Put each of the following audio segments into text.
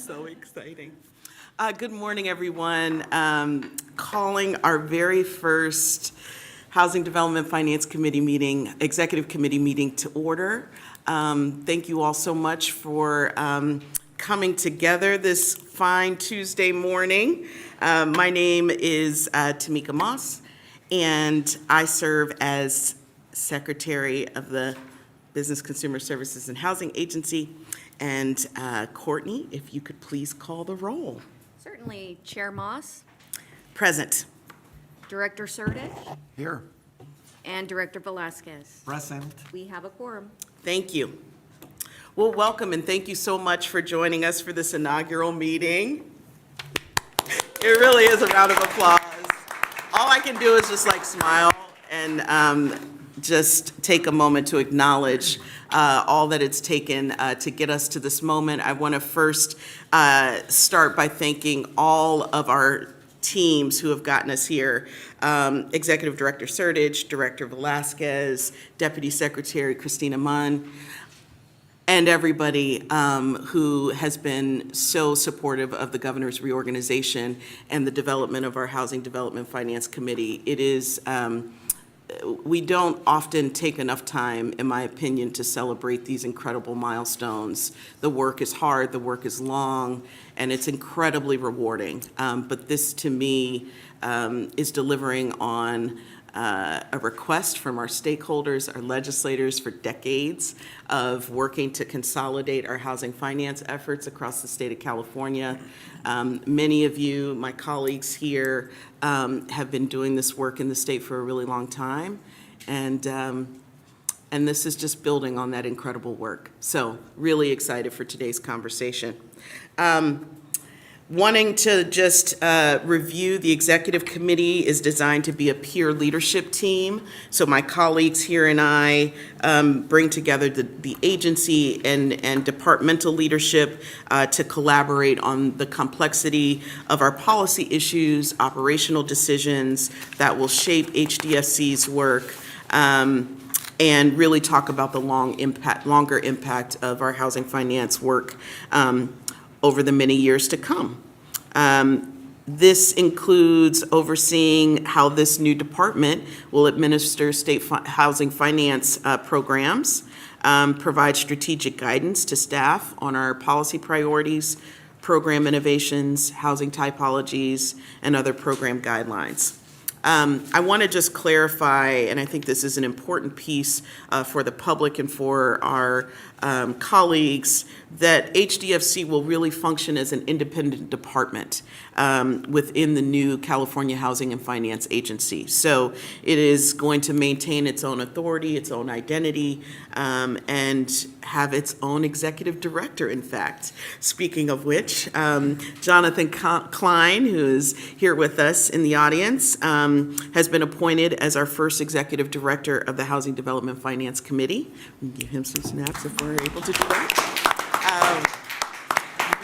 So exciting. Good morning, everyone. Calling our very first Housing Development Finance Committee meeting, Executive Committee meeting to order. Thank you all so much for coming together this fine Tuesday morning. My name is Tamika Moss, and I serve as Secretary of the Business Consumer Services and Housing Agency. And Courtney, if you could please call the roll. Certainly. Chair Moss, Present. Director Surdich, Here. and Director Velasquez. Present. We have a quorum. Thank you. Well, welcome and thank you so much for joining us for this inaugural meeting. It really is a round of applause. All I can do is just smile and just take a moment to acknowledge all that it's taken to get us to this moment. I want to first start by thanking all of our teams who have gotten us here. Executive Director Surdich, Director Velasquez, Deputy Secretary Christina Munn, and everybody who has been so supportive of the governor's reorganization and the development of our Housing Development Finance Committee. It is we don't often take enough time, in my opinion, to celebrate these incredible milestones. The work is hard, the work is long, and it's incredibly rewarding. But this, to me, is delivering on a request from our stakeholders, our legislators for decades of working to consolidate our housing finance efforts across the state of California. Many of you, my colleagues here, have been doing this work in the state for a really long time, and this is just building on that incredible work. So really excited for today's conversation. Wanting to just review, the executive committee is designed to be a peer leadership team. So my colleagues here and I bring together the agency and departmental leadership to collaborate on the complexity of our policy issues, operational decisions that will shape HDFC's work, and really talk about the longer impact of our housing finance work over the many years to come. This includes overseeing how this new department will administer state housing finance programs, provide strategic guidance to staff on our policy priorities, program innovations, housing typologies, and other program guidelines. I want to just clarify, and I think this is an important piece for the public and for our colleagues, that HDFC will really function as an independent department within the new California Housing and Finance Agency. So it is going to maintain its own authority, its own identity, and have its own executive director, in fact. Speaking of which, Jonathan Klein, who is here with us in the audience, has been appointed as our first executive director of the Housing Development Finance Committee. We'll give him some snaps if we're able to do that.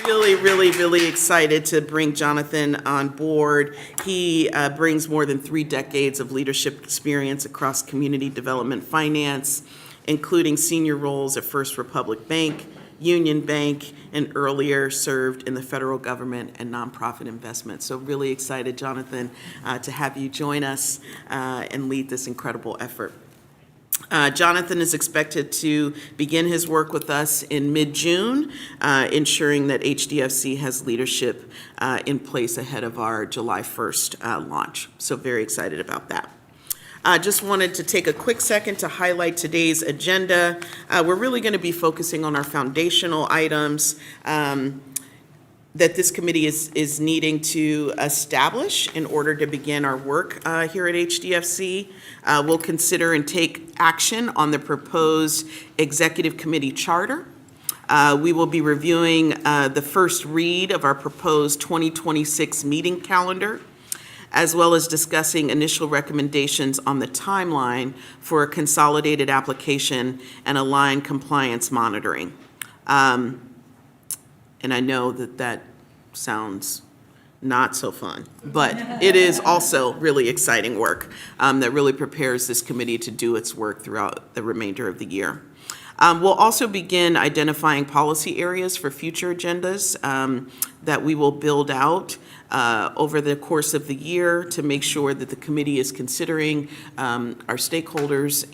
Really excited to bring Jonathan on board. He brings more than 3 decades of leadership experience across community development finance, including senior roles at First Republic Bank, Union Bank, and earlier served in the federal government and nonprofit investment. So really excited, Jonathan, to have you join us and lead this incredible effort. Jonathan is expected to begin his work with us in mid-June, ensuring that HDFC has leadership in place ahead of our July 1st launch. So very excited about that. Just wanted to take a quick second to highlight today's agenda. We're really going to be focusing on our foundational items that this committee is needing to establish in order to begin our work here at HDFC. We'll consider and take action on the proposed executive committee charter. We will be reviewing the first read of our proposed 2026 meeting calendar, as well as discussing initial recommendations on the timeline for a consolidated application and aligned compliance monitoring. And I know that sounds not so fun, but it is also really exciting work that really prepares this committee to do its work throughout the remainder of the year. We'll also begin identifying policy areas for future agendas that we will build out over the course of the year to make sure that the committee is considering our stakeholders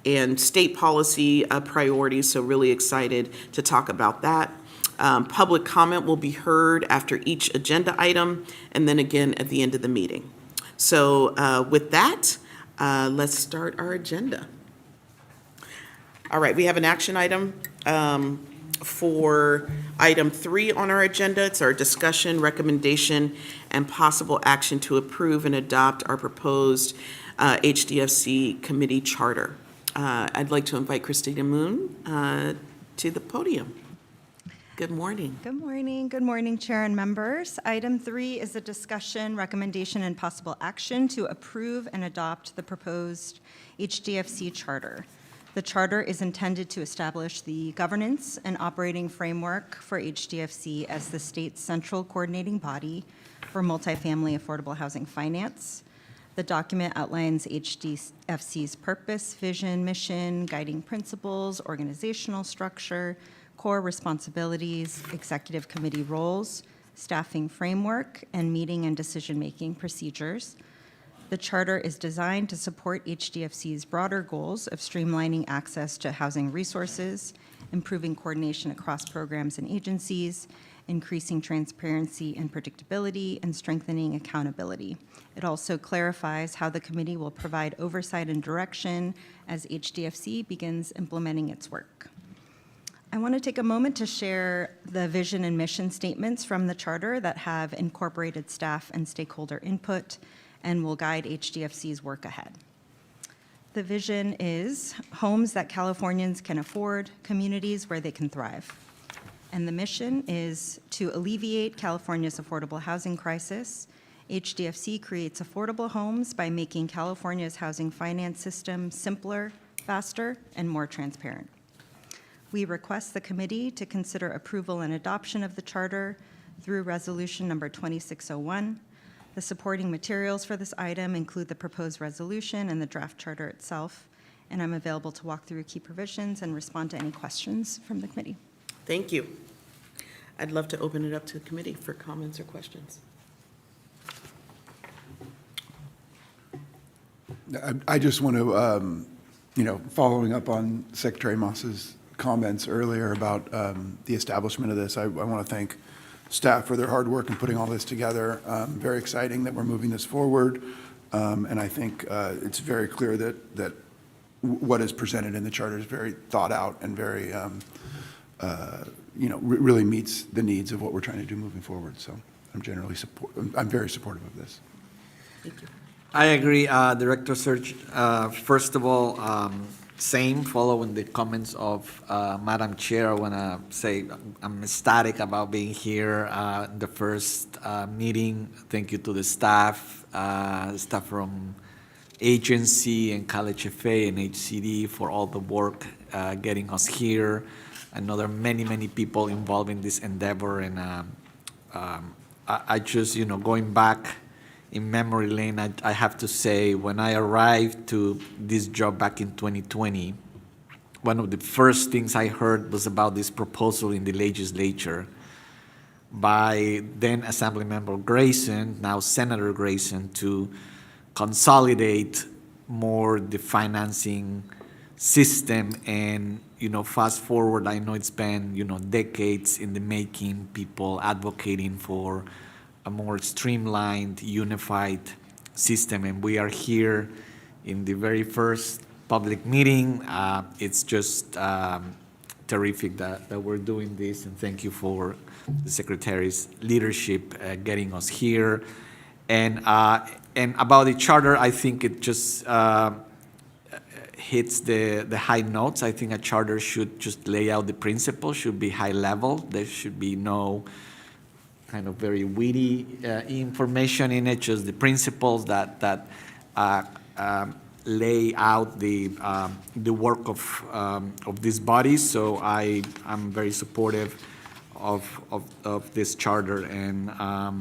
and state policy priorities. So really excited to talk about that. Public comment will be heard after each agenda item and then again at the end of the meeting. So with that, let's start our agenda. All right, we have an action item for item 3 on our agenda. It's our discussion, recommendation, and possible action to approve and adopt our proposed HDFC committee charter. I'd like to invite Christina Moon to the podium. Good morning. Good morning. Good morning, Chair and members. Item 3 is a discussion, recommendation, and possible action to approve and adopt the proposed HDFC charter. The charter is intended to establish the governance and operating framework for HDFC as the state's central coordinating body for multifamily affordable housing finance. The document outlines HDFC's purpose, vision, mission, guiding principles, organizational structure, core responsibilities, executive committee roles, staffing framework, and meeting and decision-making procedures. The charter is designed to support HDFC's broader goals of streamlining access to housing resources, improving coordination across programs and agencies, increasing transparency and predictability, and strengthening accountability. It also clarifies how the committee will provide oversight and direction as HDFC begins implementing its work. I want to take a moment to share the vision and mission statements from the charter that have incorporated staff and stakeholder input and will guide HDFC's work ahead. The vision is homes that Californians can afford, communities where they can thrive. And the mission is to alleviate California's affordable housing crisis. HDFC creates affordable homes by making California's housing finance system simpler, faster, and more transparent. We request the committee to consider approval and adoption of the charter through resolution number 2601. The supporting materials for this item include the proposed resolution and the draft charter itself, and I'm available to walk through key provisions and respond to any questions from the committee. Thank you. I'd love to open it up to the committee for comments or questions. I just want to, following up on Secretary Moss's comments earlier about the establishment of this, I want to thank staff for their hard work in putting all this together. Very exciting that we're moving this forward, and I think it's very clear that what is presented in the charter is very thought out and very, really meets the needs of what we're trying to do moving forward. So I'm very supportive of this. Thank you. I agree, Director Search. First of all, same, following the comments of Madam Chair, I want to say I'm ecstatic about being here the first meeting. Thank you to the staff from agency and College FA and HCD for all the work getting us here. I know there are many people involved in this endeavor, and I just, going back in memory lane, I have to say, when I arrived to this job back in 2020, one of the first things I heard was about this proposal in the legislature by then Assemblymember Grayson, now Senator Grayson, to consolidate more the financing system. And, fast forward, I know it's been, decades in the making, people advocating for a more streamlined, unified system, and we are here in the very first public meeting. It's just terrific that we're doing this, and thank you for the Secretary's leadership getting us here. And about the charter, I think it just hits the high notes. I think a charter should just lay out the principles, should be high level. There should be no kind of very witty information in it, just the principles that lay out the work of this body. So I'm very supportive of this charter, and I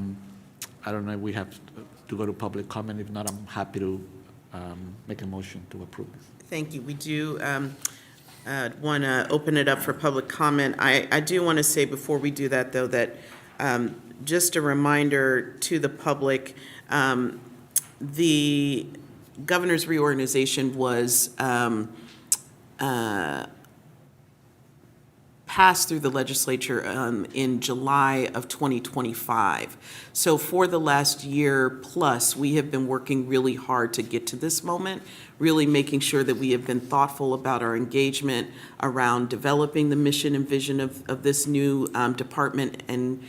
don't know if we have to go to public comment. If not, I'm happy to make a motion to approve this. Thank you. We do. Want to open it up for public comment. I do want to say before we do that, though, that just a reminder to the public, the governor's reorganization was passed through the legislature in July of 2025. So for the last year plus, we have been working really hard to get to this moment, really making sure that we have been thoughtful about our engagement around developing the mission and vision of this new department and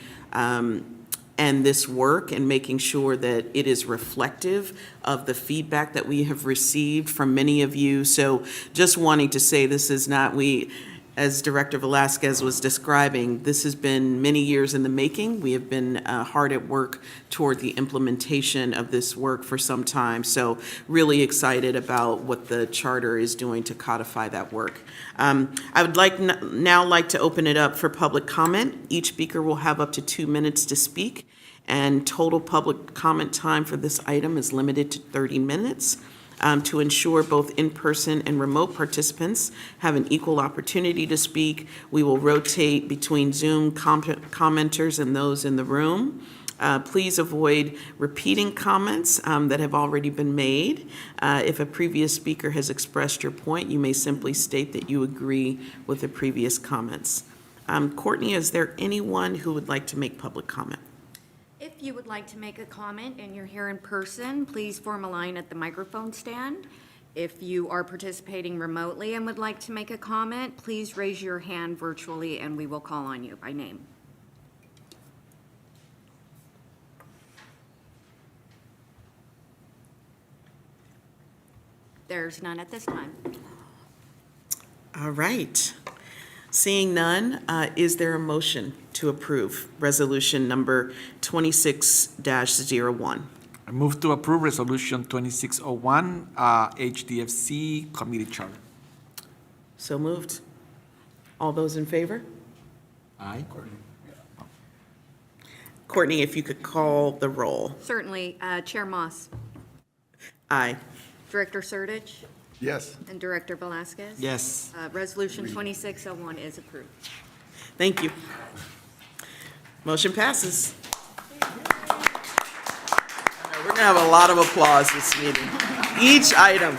this work, and making sure that it is reflective of the feedback that we have received from many of you. So just wanting to say, this is not, as Director Velasquez was describing, this has been many years in the making. We have been hard at work toward the implementation of this work for some time. So really excited about what the charter is doing to codify that work. I would now like to open it up for public comment. Each speaker will have up to 2 minutes to speak, and total public comment time for this item is limited to 30 minutes. To ensure both in-person and remote participants have an equal opportunity to speak, we will rotate between Zoom commenters and those in the room. Please avoid repeating comments that have already been made. If a previous speaker has expressed your point, you may simply state that you agree with the previous comments. Courtney, is there anyone who would like to make public comment? If you would like to make a comment and you're here in person, please form a line at the microphone stand. If you are participating remotely and would like to make a comment, please raise your hand virtually and we will call on you by name. There's none at this time. All right. Seeing none, is there a motion to approve resolution number 26-01? I move to approve Resolution 2601, HDFC Committee Charter. So moved. All those in favor? Aye. Courtney, if you could call the roll. Certainly, Chair Moss, Aye. Director Surdich, Yes. and Director Velasquez. Yes. Resolution 2601 is approved. Thank you. Motion passes. We're going to have a lot of applause this meeting. Each item.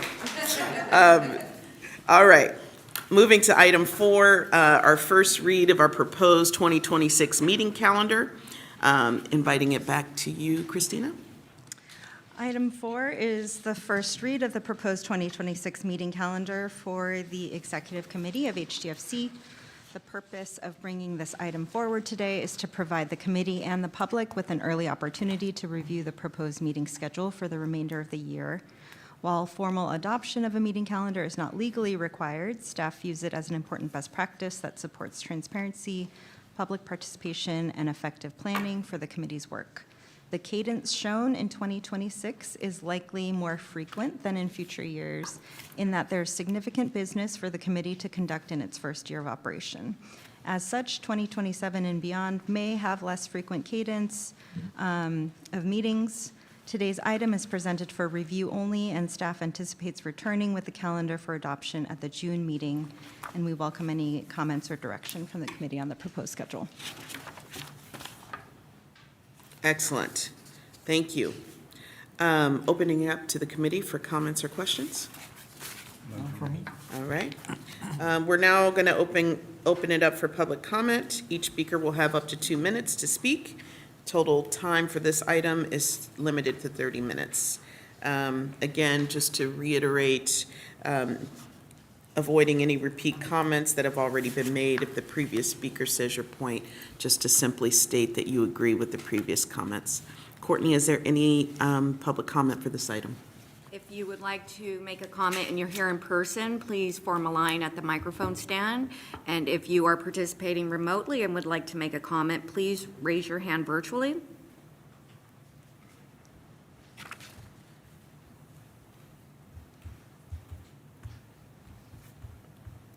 All right. Moving to item 4, our first read of our proposed 2026 meeting calendar. Inviting it back to you, Christina. Item 4 is the first read of the proposed 2026 meeting calendar for the Executive Committee of HDFC. The purpose of bringing this item forward today is to provide the committee and the public with an early opportunity to review the proposed meeting schedule for the remainder of the year. While formal adoption of a meeting calendar is not legally required, staff views it as an important best practice that supports transparency, public participation, and effective planning for the committee's work. The cadence shown in 2026 is likely more frequent than in future years in that there's significant business for the committee to conduct in its first year of operation. As such, 2027 and beyond may have less frequent cadence of meetings. Today's item is presented for review only, and staff anticipates returning with the calendar for adoption at the June meeting, and we welcome any comments or direction from the committee on the proposed schedule. Excellent. Thank you. Opening it up to the committee for comments or questions. All right. We're now going to open it up for public comment. Each speaker will have up to 2 minutes to speak. Total time for this item is limited to 30 minutes. Again, just to reiterate, avoiding any repeat comments that have already been made. If the previous speaker says your point, just to simply state that you agree with the previous comments. Courtney, is there any public comment for this item? If you would like to make a comment and you're here in person, please form a line at the microphone stand. And if you are participating remotely and would like to make a comment, please raise your hand virtually.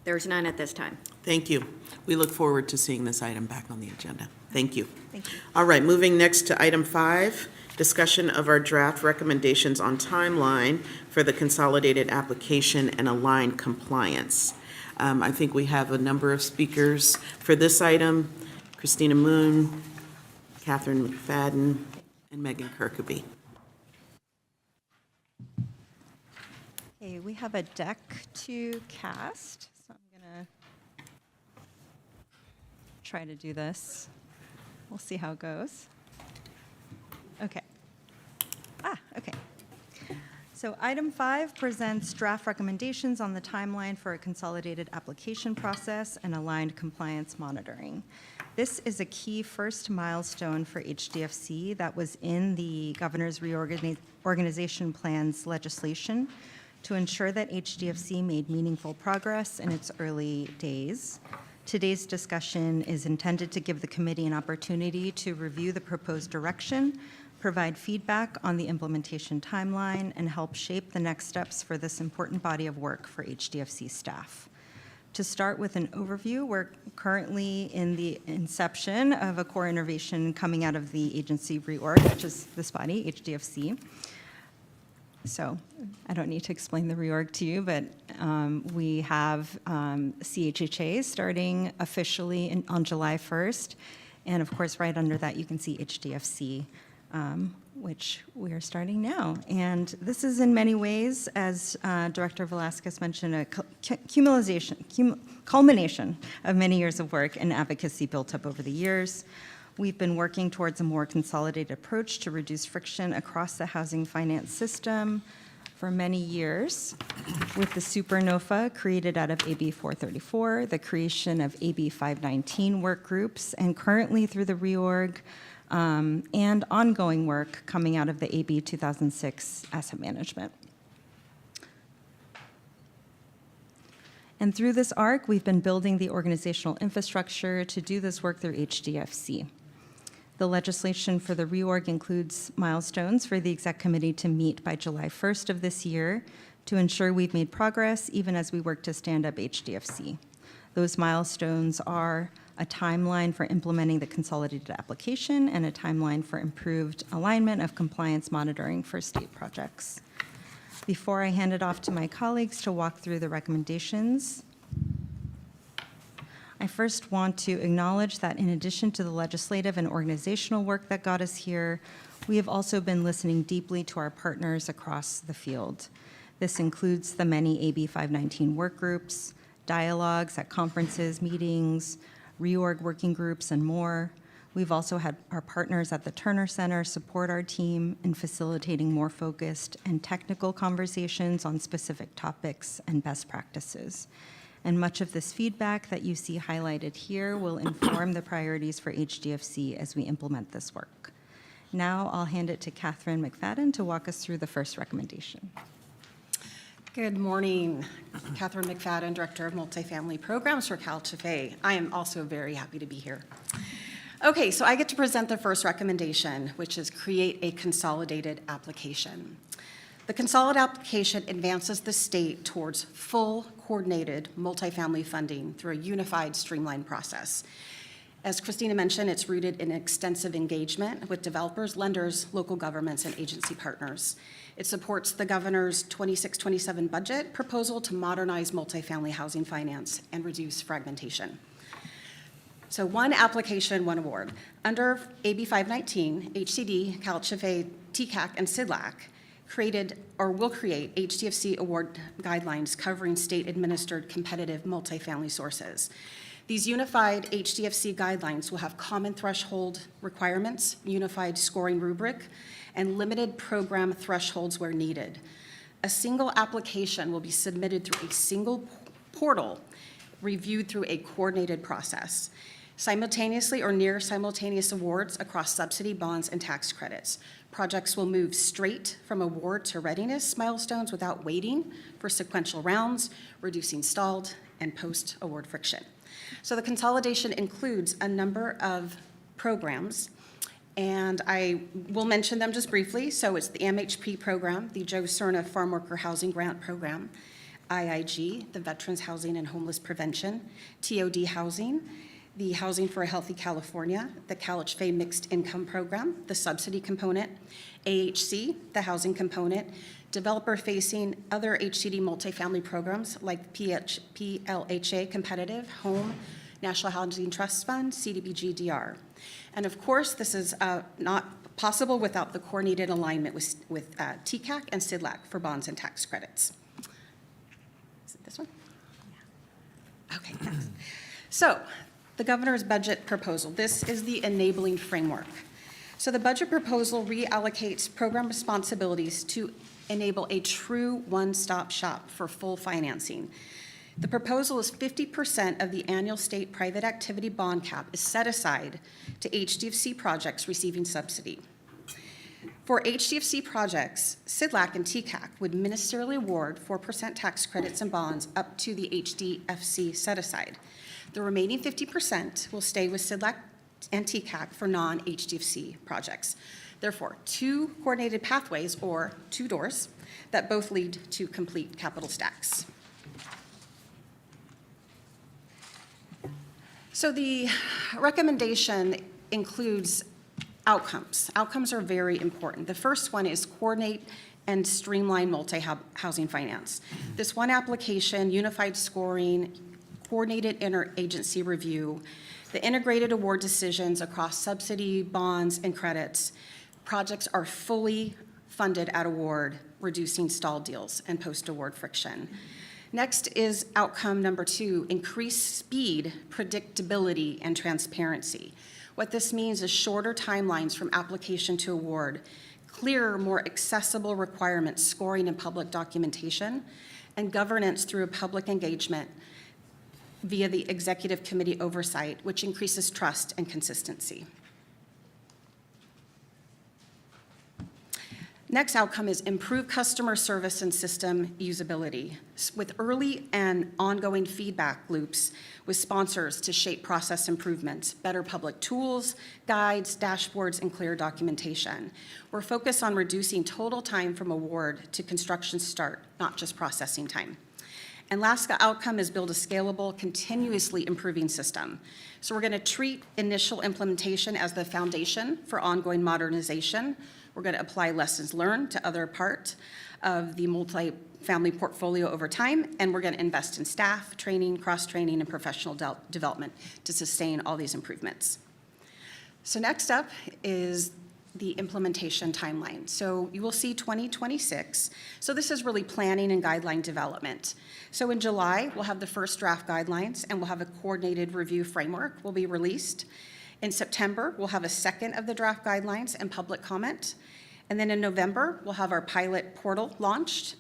There's none at this time. Thank you. We look forward to seeing this item back on the agenda. Thank you. Thank you. All right, moving next to item 5, discussion of our draft recommendations on timeline for the consolidated application and aligned compliance. I think we have a number of speakers for this item: Christina Moon, Catherine McFadden, and Megan Kirkby. Okay, we have a deck to cast, so I'm going to try to do this. We'll see how it goes. Okay. Okay. So item 5 presents draft recommendations on the timeline for a consolidated application process and aligned compliance monitoring. This is a key first milestone for HDFC that was in the Governor's Reorganization Plans legislation to ensure that HDFC made meaningful progress in its early days. Today's discussion is intended to give the committee an opportunity to review the proposed direction, provide feedback on the implementation timeline, and help shape the next steps for this important body of work for HDFC staff. To start with an overview, we're currently in the inception of a core innovation coming out of the agency reorg, which is this body, HDFC. So I don't need to explain the reorg to you, but we have CHHA starting officially on July 1st. And of course, right under that, you can see HDFC, which we are starting now. And this is in many ways, as Director Velasquez mentioned, a culmination of many years of work and advocacy built up over the years. We've been working towards a more consolidated approach to reduce friction across the housing finance system for many years, with the supernova created out of AB 434, the creation of AB 519 work groups, and currently through the reorg and ongoing work coming out of the AB 2006 asset management. And through this arc, we've been building the organizational infrastructure to do this work through HDFC. The legislation for the reorg includes milestones for the exec committee to meet by July 1st of this year to ensure we've made progress even as we work to stand up HDFC. Those milestones are a timeline for implementing the consolidated application and a timeline for improved alignment of compliance monitoring for state projects. Before I hand it off to my colleagues to walk through the recommendations, I first want to acknowledge that in addition to the legislative and organizational work that got us here, we have also been listening deeply to our partners across the field. This includes the many AB 519 work groups, dialogues at conferences, meetings, reorg working groups, and more. We've also had our partners at the Turner Center support our team in facilitating more focused and technical conversations on specific topics and best practices. And much of this feedback that you see highlighted here will inform the priorities for HDFC as we implement this work. Now I'll hand it to Catherine McFadden to walk us through the first recommendation. Good morning. Catherine McFadden, Director of Multifamily Programs for CalHFA. I am also very happy to be here. Okay, so I get to present the first recommendation, which is create a consolidated application. The consolidated application advances the state towards full coordinated multifamily funding through a unified, streamlined process. As Christina mentioned, it's rooted in extensive engagement with developers, lenders, local governments, and agency partners. It supports the governor's 26-27 budget proposal to modernize multifamily housing finance and reduce fragmentation. So one application, one award. Under AB 519, HCD, CalHFA, TCAC, and SIDLAC created or will create HDFC award guidelines covering state-administered competitive multifamily sources. These unified HDFC guidelines will have common threshold requirements, unified scoring rubric, and limited program thresholds where needed. A single application will be submitted through a single portal, reviewed through a coordinated process. Simultaneously or near simultaneous awards across subsidy, bonds, and tax credits. Projects will move straight from award to readiness milestones without waiting for sequential rounds, reducing stalled and post-award friction. So the consolidation includes a number of programs, and I will mention them just briefly. So it's the MHP program, the Joe Cerna Farm Worker Housing Grant Program, IIG, the Veterans Housing and Homeless Prevention, TOD Housing, the Housing for a Healthy California, the CalHFA Mixed Income Program, the subsidy component, AHC, the housing component, developer-facing other HCD multifamily programs like PLHA Competitive, Home, National Housing Trust Fund, CDBG DR. And of course, this is not possible without the coordinated alignment with TCAC and SIDLAC for bonds and tax credits. Is it this one? Okay, thanks. So, the governor's budget proposal. This is the enabling framework. So the budget proposal reallocates program responsibilities to enable a true one-stop shop for full financing. The proposal is 50% of the annual state private activity bond cap is set aside to HDFC projects receiving subsidy. For HDFC projects, SIDLAC and TCAC would ministerially award 4% tax credits and bonds up to the HDFC set-aside. The remaining 50% will stay with SIDLAC and TCAC for non-HDFC projects. Therefore, two coordinated pathways, or two doors, that both lead to complete capital stacks. So the recommendation includes outcomes. Outcomes are very important. The first one is coordinate and streamline multi-housing finance. This one application, unified scoring, coordinated interagency review, the integrated award decisions across subsidy, bonds, and credits. Projects are fully funded at award, reducing stalled deals and post-award friction. Next is outcome number 2, increase speed, predictability, and transparency. What this means is shorter timelines from application to award, clearer, more accessible requirements, scoring and public documentation, and governance through a public engagement via the executive committee oversight, which increases trust and consistency. Next outcome is improve customer service and system usability with early and ongoing feedback loops with sponsors to shape process improvements, better public tools, guides, dashboards, and clear documentation. We're focused on reducing total time from award to construction start, not just processing time. And last outcome is build a scalable, continuously improving system. So we're going to treat initial implementation as the foundation for ongoing modernization. We're going to apply lessons learned to other parts of the multifamily portfolio over time, and we're going to invest in staff, training, cross-training, and professional development to sustain all these improvements. So next up is the implementation timeline. So you will see 2026. So this is really planning and guideline development. So in July, we'll have the first draft guidelines, and we'll have a coordinated review framework will be released. In September, we'll have a second of the draft guidelines and public comment. And then in November, we'll have our pilot portal launched.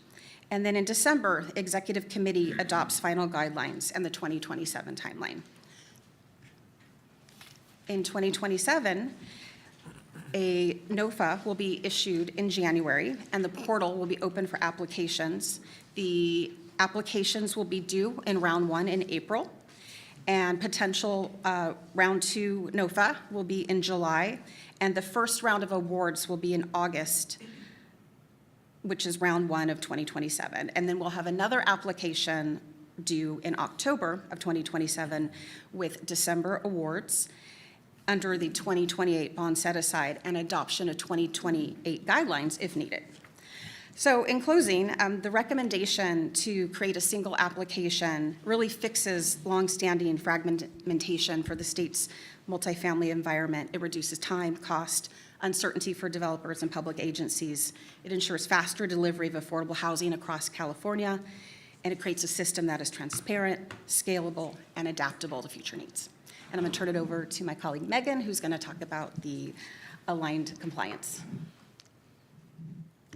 And then in December, Executive Committee adopts final guidelines and the 2027 timeline. In 2027, a NOFA will be issued in January, and the portal will be open for applications. The applications will be due in round 1 in April. And potential round 2 NOFA will be in July, and the first round of awards will be in August, which is round 1 of 2027. And then we'll have another application due in October of 2027 with December awards under the 2028 bond set-aside and adoption of 2028 guidelines if needed. So in closing, the recommendation to create a single application really fixes longstanding fragmentation for the state's multifamily environment. It reduces time, cost, uncertainty for developers and public agencies. It ensures faster delivery of affordable housing across California, and it creates a system that is transparent, scalable, and adaptable to future needs. And I'm going to turn it over to my colleague Megan, who's going to talk about the aligned compliance.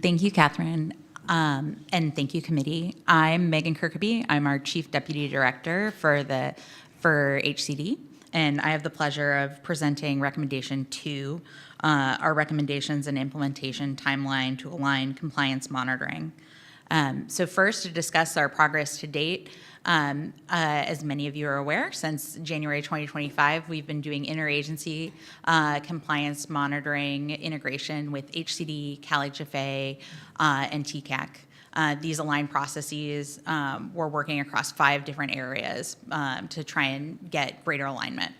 Thank you, Catherine, and thank you, committee. I'm Megan Kirkby. I'm our Chief Deputy Director for HCD, and I have the pleasure of presenting recommendation 2, our recommendations and implementation timeline to align compliance monitoring. So first, to discuss our progress to date, as many of you are aware, since January 2025, we've been doing interagency compliance monitoring integration with HCD, CalHFA, and TCAC. These aligned processes, we're working across 5 different areas to try and get greater alignment.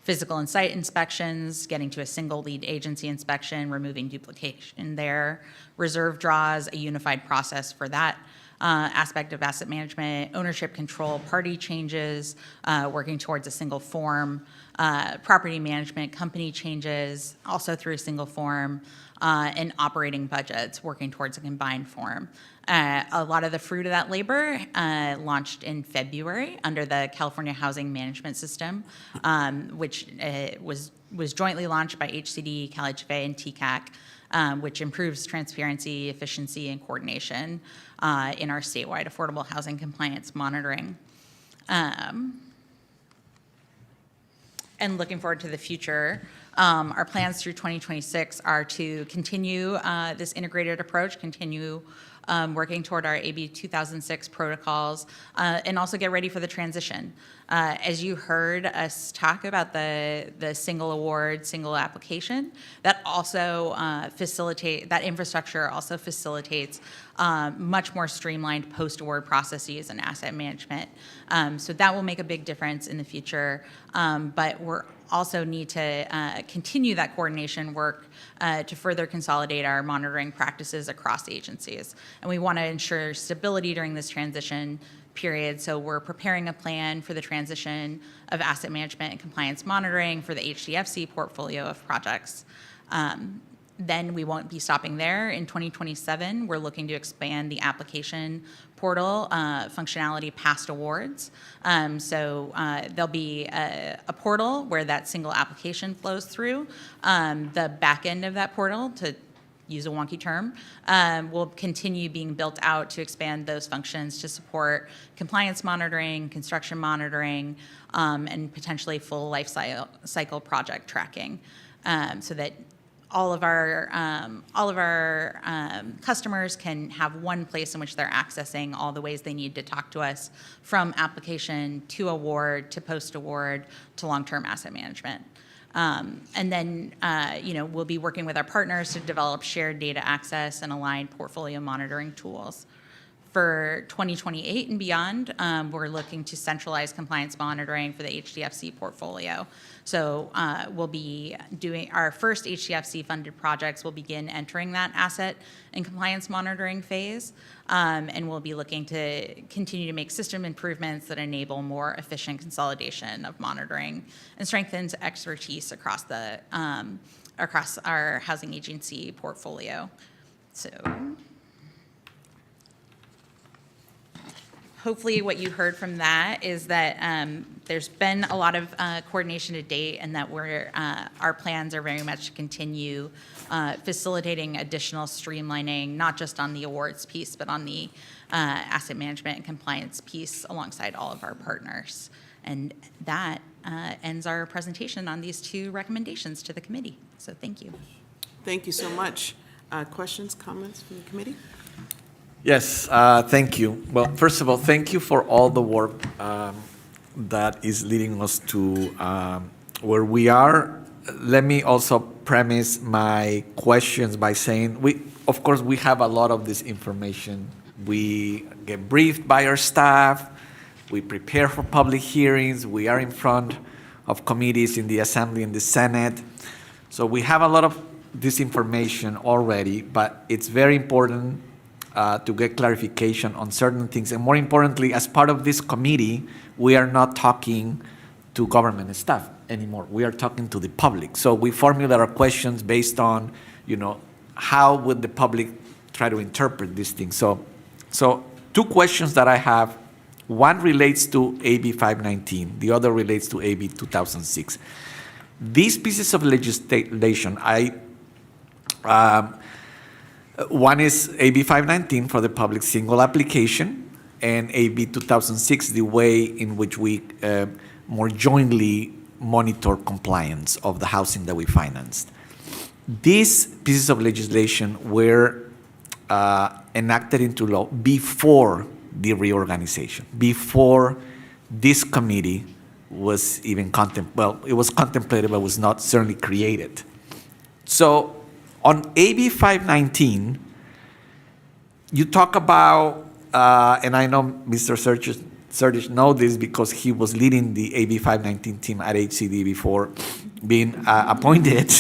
physical and site inspections, getting to a single lead agency inspection, removing duplication there, reserve draws, a unified process for that aspect of asset management, ownership control, party changes, working towards a single form, property management, company changes, also through a single form, and operating budgets, working towards a combined form. A lot of the fruit of that labor launched in February under the California Housing Management System, which was jointly launched by HCD, CalHFA, and TCAC, which improves transparency, efficiency, and coordination in our statewide affordable housing compliance monitoring. And looking forward to the future, our plans through 2026 are to continue this integrated approach, continue working toward our AB 2006 protocols, and also get ready for the transition. As you heard us talk about the single award, single application, that also that infrastructure also facilitates much more streamlined post-award processes and asset management. So that will make a big difference in the future, but we're also need to continue that coordination work to further consolidate our monitoring practices across agencies. And we want to ensure stability during this transition period, so we're preparing a plan for the transition of asset management and compliance monitoring for the HDFC portfolio of projects. Then we won't be stopping there. In 2027, we're looking to expand the application portal functionality past awards. So there'll be a portal where that single application flows through. The back end of that portal, to use a wonky term, will continue being built out to expand those functions to support compliance monitoring, construction monitoring, and potentially full life cycle project tracking, so that all of our customers can have one place in which they're accessing all the ways they need to talk to us, from application to award to post-award to long-term asset management. And then, we'll be working with our partners to develop shared data access and aligned portfolio monitoring tools. For 2028 and beyond, we're looking to centralize compliance monitoring for the HDFC portfolio. So we'll be doing our first HDFC-funded projects. Will begin entering that asset and compliance monitoring phase, and we'll be looking to continue to make system improvements that enable more efficient consolidation of monitoring and strengthens expertise across our housing agency portfolio. So hopefully what you heard from that is that there's been a lot of coordination to date, and that our plans are very much to continue facilitating additional streamlining, not just on the awards piece, but on the asset management and compliance piece alongside all of our partners. And that ends our presentation on these two recommendations to the committee. So thank you. Thank you so much. Questions, comments from the committee? Yes, thank you. Well, first of all, thank you for all the work that is leading us to where we are. Let me also premise my questions by saying of course, we have a lot of this information. We get briefed by our staff. We prepare for public hearings. We are in front of committees in the Assembly and the Senate. So we have a lot of this information already, but it's very important to get clarification on certain things. And more importantly, as part of this committee, we are not talking to government staff anymore. We are talking to the public. So we formulate our questions based on, how would the public try to interpret these things. So two questions that I have. One relates to AB 519. The other relates to AB 2006. These pieces of legislation, one is AB 519 for the public single application, and AB 2006, the way in which we more jointly monitor compliance of the housing that we financed. These pieces of legislation were enacted into law before the reorganization, before this committee was even it was contemplated, but was not certainly created. So on AB 519, you talk about, and I know Mr. Search Serge know this because he was leading the AB 519 team at HCD before being appointed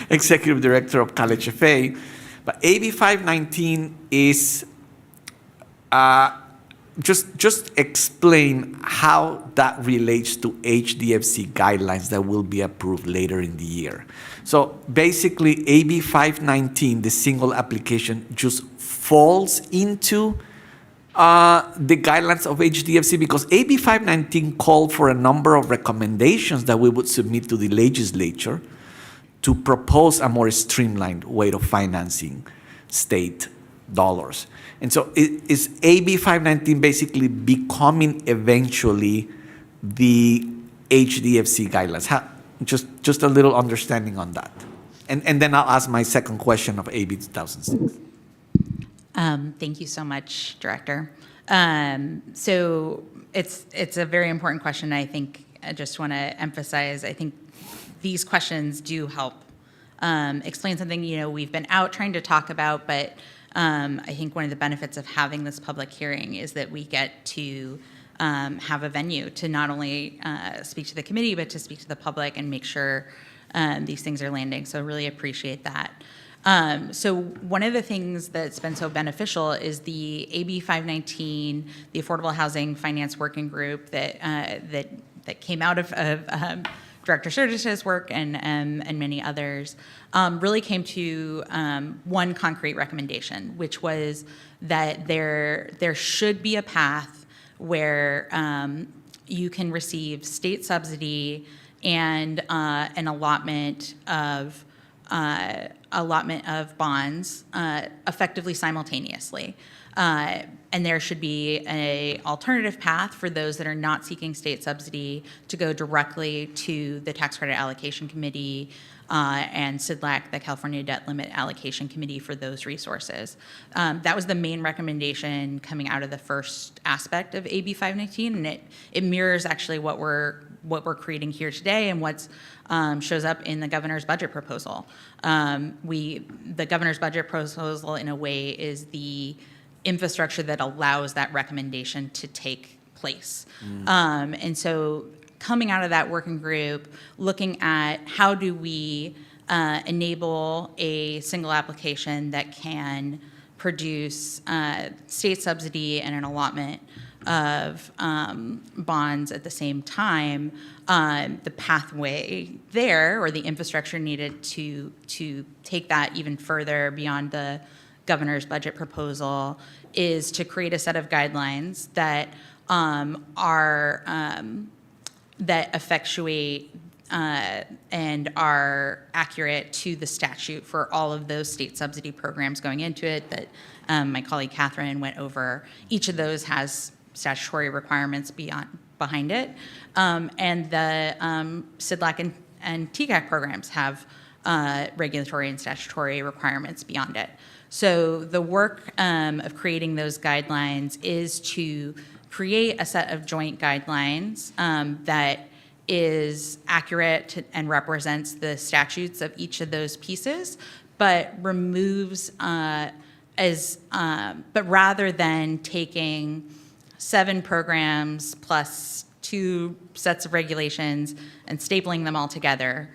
executive director of Cal HFA. But AB 519 is just explain how that relates to HDFC guidelines that will be approved later in the year. So basically, AB 519, the single application, just falls into the guidelines of HDFC because AB 519 called for a number of recommendations that we would submit to the legislature to propose a more streamlined way of financing state dollars. And so is AB 519 basically becoming eventually the HDFC guidelines? Just a little understanding on that. And then I'll ask my second question of AB 2006. Thank you so much, Director. So it's a very important question. I think I just want to emphasize, I think these questions do help explain something, we've been out trying to talk about, but I think one of the benefits of having this public hearing is that we get to have a venue to not only speak to the committee, but to speak to the public and make sure these things are landing. So really appreciate that. So one of the things that's been so beneficial is the AB 519, the Affordable Housing Finance Working Group that came out of Director Sturgis's work and many others, really came to one concrete recommendation, which was that there should be a path where you can receive state subsidy and an allotment of bonds effectively simultaneously. And there should be an alternative path for those that are not seeking state subsidy to go directly to the Tax Credit Allocation Committee and CDLAC, the California Debt Limit Allocation Committee, for those resources. That was the main recommendation coming out of the first aspect of AB 519, and it mirrors actually what we're creating here today and what shows up in the governor's budget proposal. The governor's budget proposal, in a way, is the infrastructure that allows that recommendation to take place. And so coming out of that working group, looking at how do we enable a single application that can produce state subsidy and an allotment of bonds at the same time, the pathway there, or the infrastructure needed to take that even further beyond the governor's budget proposal, is to create a set of guidelines that that effectuate and are accurate to the statute for all of those state subsidy programs going into it that my colleague Catherine went over. Each of those has statutory requirements behind it. And the CDLAC and TCAC programs have regulatory and statutory requirements beyond it. So the work of creating those guidelines is to create a set of joint guidelines that is accurate and represents the statutes of each of those pieces, but removes but rather than taking 7 programs plus 2 sets of regulations and stapling them all together,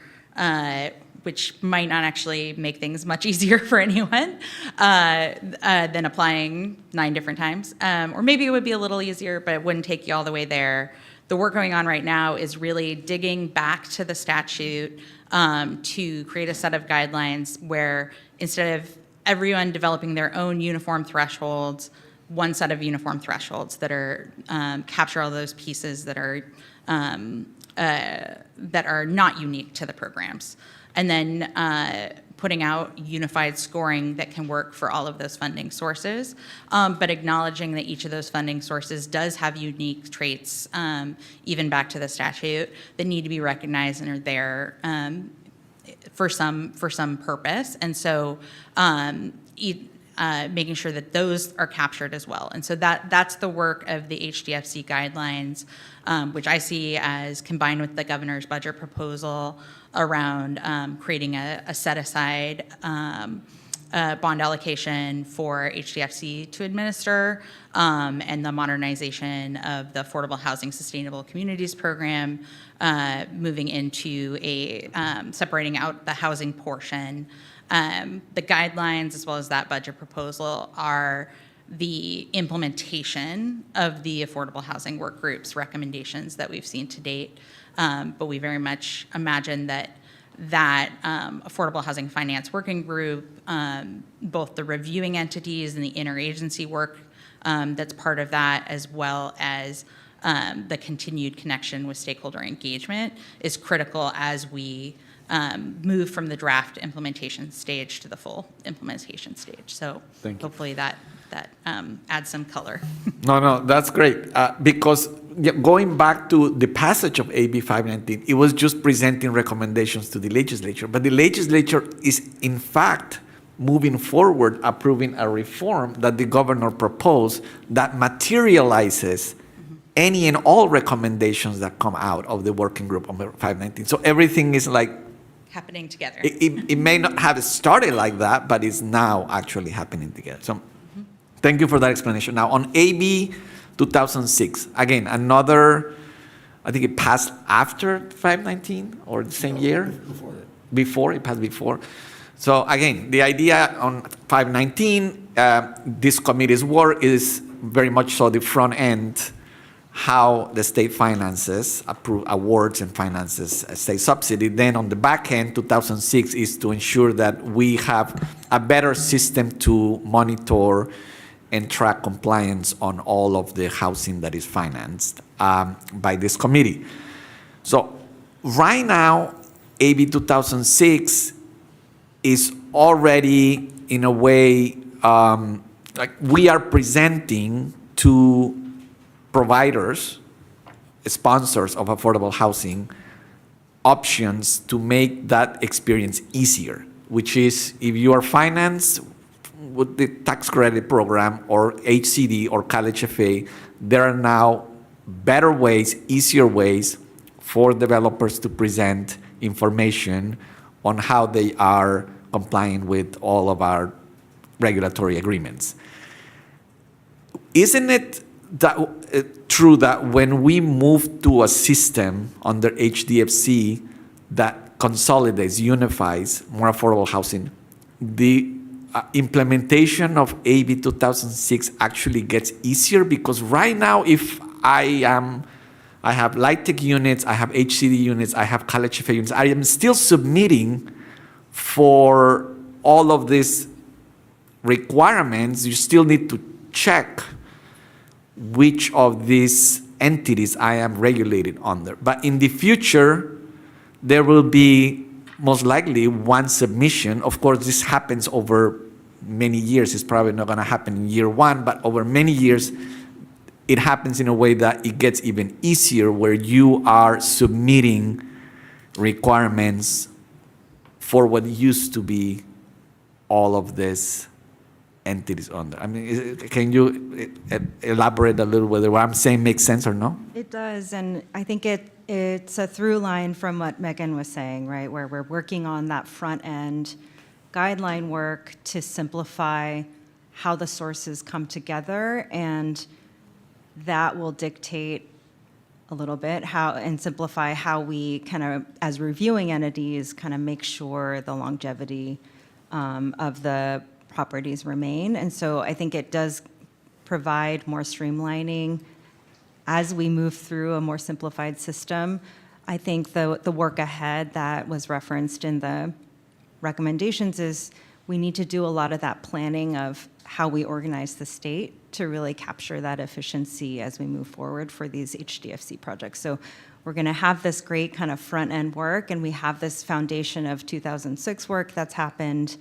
which might not actually make things much easier for anyone than applying 9 different times. Or maybe it would be a little easier, but it wouldn't take you all the way there. The work going on right now is really digging back to the statute to create a set of guidelines where, instead of everyone developing their own uniform thresholds, one set of uniform thresholds that are capture all those pieces that are not unique to the programs. And then putting out unified scoring that can work for all of those funding sources, but acknowledging that each of those funding sources does have unique traits, even back to the statute, that need to be recognized and are there for some purpose. And so making sure that those are captured as well. And so that's the work of the HDFC guidelines, which I see as combined with the governor's budget proposal around creating a set-aside bond allocation for HDFC to administer, and the modernization of the Affordable Housing Sustainable Communities Program, moving into a separating out the housing portion. The guidelines, as well as that budget proposal, are the implementation of the affordable housing work group's recommendations that we've seen to date. But we very much imagine that affordable housing finance working group, both the reviewing entities and the interagency work that's part of that, as well as the continued connection with stakeholder engagement, is critical as we move from the draft implementation stage to the full implementation stage. So Thank you. hopefully that adds some color. No, that's great. Because going back to the passage of AB 519, it was just presenting recommendations to the legislature. But the legislature is, in fact, moving forward, approving a reform that the governor proposed that materializes any and all recommendations that come out of the working group on 519. So everything is like, Happening together. it may not have started like that, but it's now actually happening together. So thank you for that explanation. Now, on AB 2006, again, another, I think it passed after 519 or the same year? Before, it passed before. So again, the idea on 519, this committee's work is very much so the front end, how the state finances, approve awards and finances state subsidy. Then on the back end, 2006 is to ensure that we have a better system to monitor and track compliance on all of the housing that is financed by this committee. So right now, AB 2006 is already, in a way, like we are presenting to providers, sponsors of affordable housing, options to make that experience easier, which is if you are financed with the tax credit program or HCD or College FA, there are now better ways, easier ways for developers to present information on how they are complying with all of our regulatory agreements. Isn't it true that when we move to a system under HDFC that consolidates, unifies more affordable housing, the implementation of AB 2006 actually gets easier? Because right now, if I have light tech units, I have HCD units, I have College FA units, I am still submitting for all of these requirements. You still need to check which of these entities I am regulated under. But in the future, there will be most likely one submission. Of course, this happens over many years. It's probably not going to happen in year one, but over many years, it happens in a way that it gets even easier, where you are submitting requirements for what used to be all of this entities under. I mean, can you elaborate a little whether what I'm saying makes sense or no? It does, and I think it's a through line from what Megan was saying, right, where we're working on that front-end guideline work to simplify how the sources come together, and that will dictate a little bit how and simplify how we kind of, as reviewing entities, kind of make sure the longevity of the properties remain. And so I think it does provide more streamlining as we move through a more simplified system. I think the work ahead that was referenced in the recommendations is we need to do a lot of that planning of how we organize the state to really capture that efficiency as we move forward for these HDFC projects. So we're going to have this great kind of front-end work, and we have this foundation of 2006 work that's happened.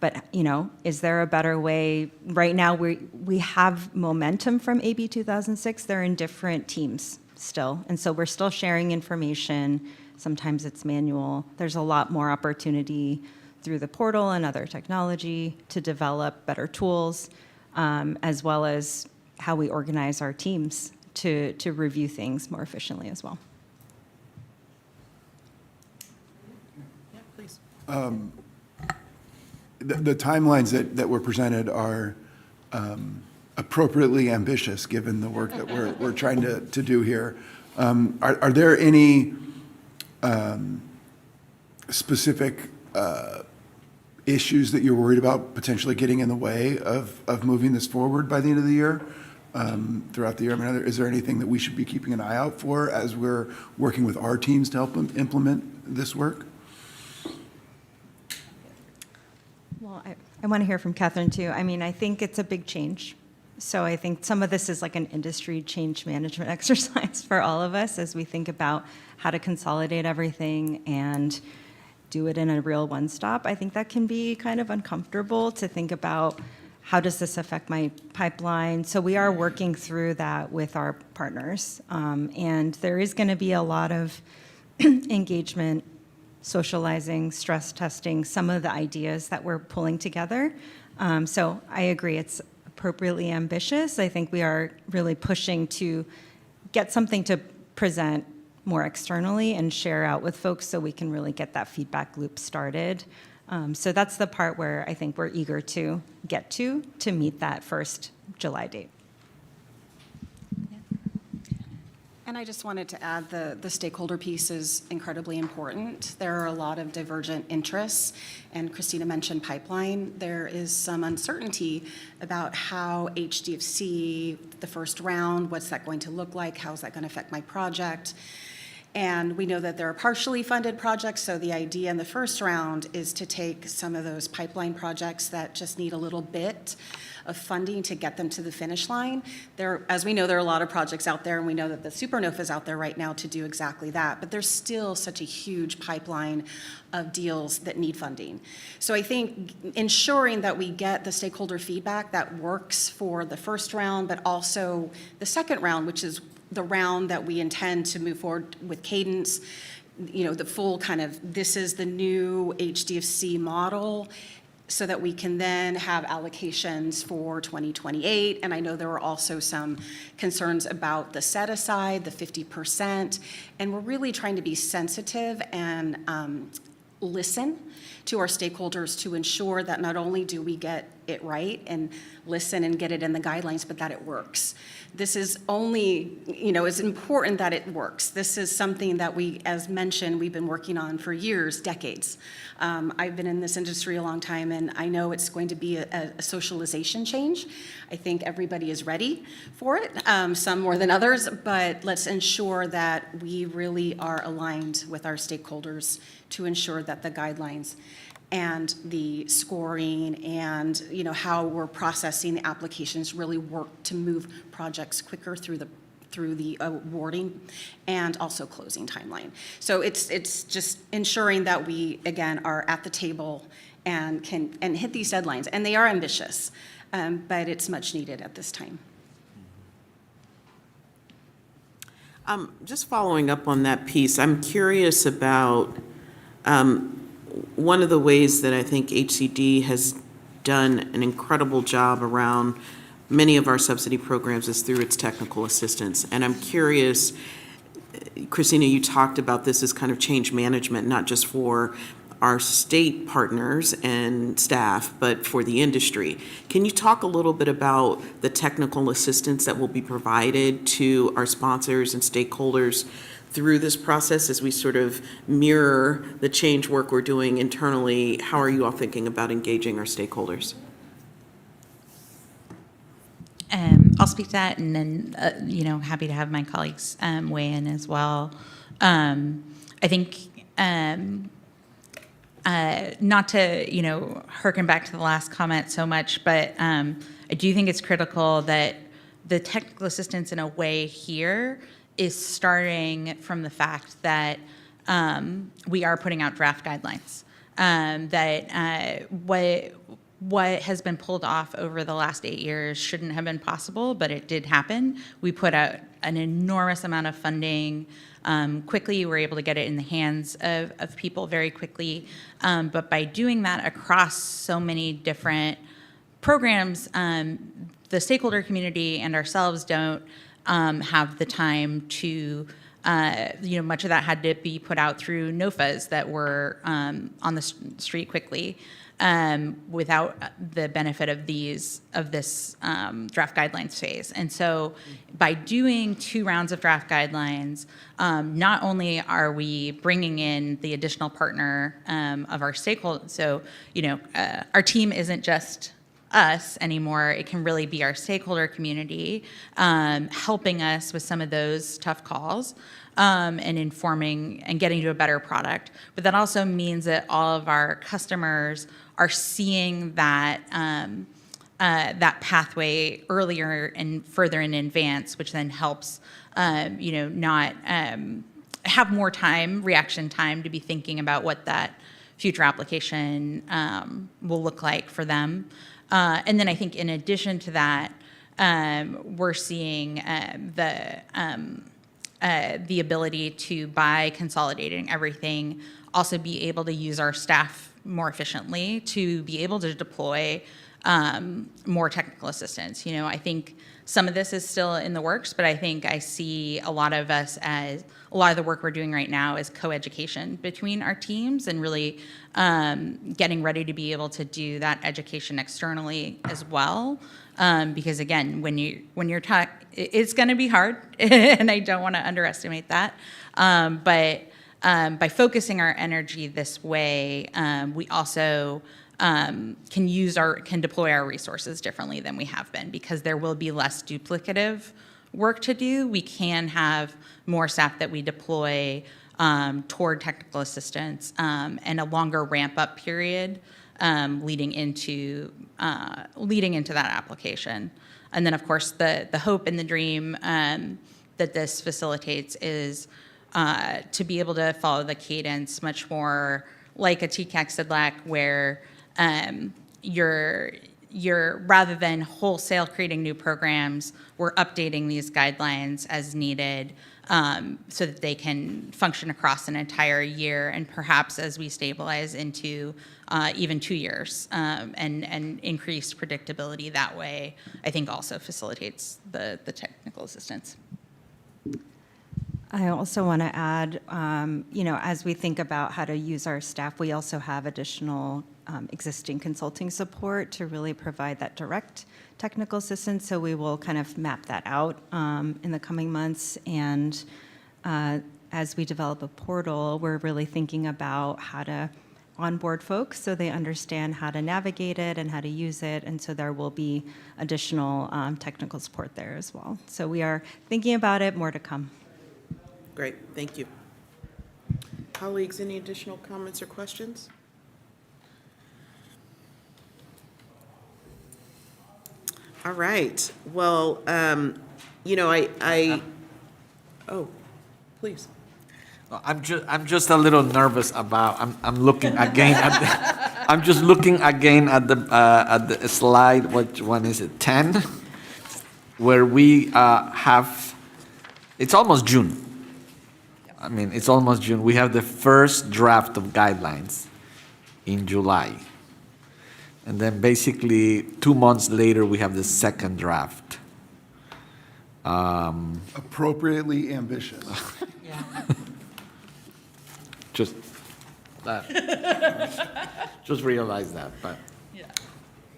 But, you know, is there a better way? Right now, we have momentum from AB 2006. They're in different teams still. And so we're still sharing information. Sometimes it's manual. There's a lot more opportunity through the portal and other technology to develop better tools, as well as how we organize our teams to review things more efficiently as well. Yeah, please. the timelines that were presented are appropriately ambitious, given the work that we're trying to do here. Are there any specific issues that you're worried about potentially getting in the way of moving this forward by the end of the year, throughout the year? I mean, is there anything that we should be keeping an eye out for as we're working with our teams to help implement this work? Well, I want to hear from Catherine, too. I mean, I think it's a big change. So I think some of this is like an industry change management exercise for all of us as we think about how to consolidate everything and do it in a real one-stop. I think that can be kind of uncomfortable to think about, how does this affect my pipeline? So we are working through that with our partners. And there is going to be a lot of engagement, socializing, stress testing, some of the ideas that we're pulling together. So I agree, it's appropriately ambitious. I think we are really pushing to get something to present more externally and share out with folks so we can really get that feedback loop started. So that's the part where I think we're eager to get to meet that first July date. And I just wanted to add the stakeholder piece is incredibly important. There are a lot of divergent interests, and Christina mentioned pipeline. There is some uncertainty about how HDFC, the first round, what's that going to look like? How is that going to affect my project? And we know that there are partially funded projects, so the idea in the first round is to take some of those pipeline projects that just need a little bit of funding to get them to the finish line. As we know, there are a lot of projects out there, and we know that the Supernova is out there right now to do exactly that, but there's still such a huge pipeline of deals that need funding. So I think ensuring that we get the stakeholder feedback that works for the first round, but also the second round, which is the round that we intend to move forward with Cadence, the full kind of, this is the new HDFC model, so that we can then have allocations for 2028. And I know there were also some concerns about the set aside, the 50%, and we're really trying to be sensitive and listen to our stakeholders to ensure that not only do we get it right and listen and get it in the guidelines, but that it works. This is only, it's important that it works. This is something that we, as mentioned, we've been working on for years, decades. I've been in this industry a long time, and I know it's going to be a socialization change. I think everybody is ready for it, some more than others, but let's ensure that we really are aligned with our stakeholders to ensure that the guidelines and the scoring and how we're processing the applications really work to move projects quicker through the awarding and also closing timeline. So it's just ensuring that we again are at the table and can hit these deadlines, and they are ambitious, but it's much needed at this time. Just following up on that piece, I'm curious about one of the ways that I think HCD has done an incredible job around many of our subsidy programs is through its technical assistance. And I'm curious, Christina, you talked about this as kind of change management, not just for our state partners and staff, but for the industry. Can you talk a little bit about the technical assistance that will be provided to our sponsors and stakeholders through this process as we sort of mirror the change work we're doing internally? How are you all thinking about engaging our stakeholders? I'll speak to that, and then, happy to have my colleagues weigh in as well. I think not to, harken back to the last comment so much, but I do think it's critical that the technical assistance in a way here is starting from the fact that we are putting out draft guidelines, that what has been pulled off over the last 8 years shouldn't have been possible, but it did happen. We put out an enormous amount of funding quickly. We were able to get it in the hands of people very quickly. But by doing that across so many different programs, the stakeholder community and ourselves don't have the time to, much of that had to be put out through NOFAs that were on the street quickly. without the benefit of this draft guidelines phase. And so by doing 2 rounds of draft guidelines, not only are we bringing in the additional partner of our stakeholders, so, our team isn't just us anymore, it can really be our stakeholder community helping us with some of those tough calls and informing and getting to a better product. But that also means that all of our customers are seeing that that pathway earlier and further in advance, which then helps not have more time, reaction time, to be thinking about what that future application will look like for them. And then I think in addition to that, we're seeing the ability to, by consolidating everything, also be able to use our staff more efficiently to be able to deploy more technical assistance. I think some of this is still in the works, but I think I see a lot of us as a lot of the work we're doing right now is co-education between our teams and really getting ready to be able to do that education externally as well. Because again, when you're talking, it's going to be hard, and I don't want to underestimate that. But by focusing our energy this way, we also can deploy our resources differently than we have been, because there will be less duplicative work to do. We can have more staff that we deploy toward technical assistance and a longer ramp-up period leading into that application. And then, of course, the hope and the dream that this facilitates is to be able to follow the cadence much more like a TCAC CDLAC, where you're rather than wholesale creating new programs, we're updating these guidelines as needed so that they can function across an entire year, and perhaps as we stabilize into even 2 years and increased predictability that way, I think also facilitates the technical assistance. I also want to add, as we think about how to use our staff, we also have additional existing consulting support to really provide that direct technical assistance. So we will kind of map that out in the coming months. And as we develop a portal, we're really thinking about how to onboard folks so they understand how to navigate it and how to use it. And so there will be additional technical support there as well. So we are thinking about it, more to come. Great, thank you. Colleagues, any additional comments or questions? All right, well, oh, please. I'm just a little nervous about, I'm looking again at the, I'm just looking again at the slide, what one is it, 10? Where we have, it's almost June. I mean, it's almost June. We have the first draft of guidelines in July. And then basically 2 months later, we have the second draft. Appropriately ambitious. Just just realize that, but.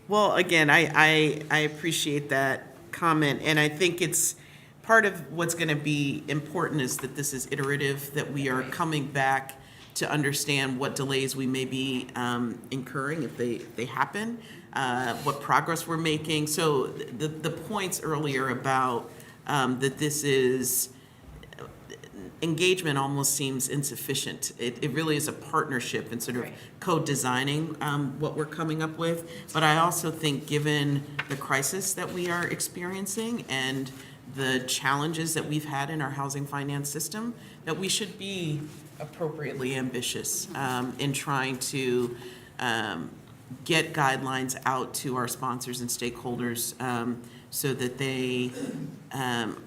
Well, again, I appreciate that comment, and I think it's part of what's going to be important is that this is iterative, that we are coming back to understand what delays we may be incurring if they happen, what progress we're making. So the points earlier about that this is engagement almost seems insufficient. It really is a partnership and sort of co-designing what we're coming up with. But I also think, given the crisis that we are experiencing and the challenges that we've had in our housing finance system, that we should be appropriately ambitious in trying to get guidelines out to our sponsors and stakeholders so that they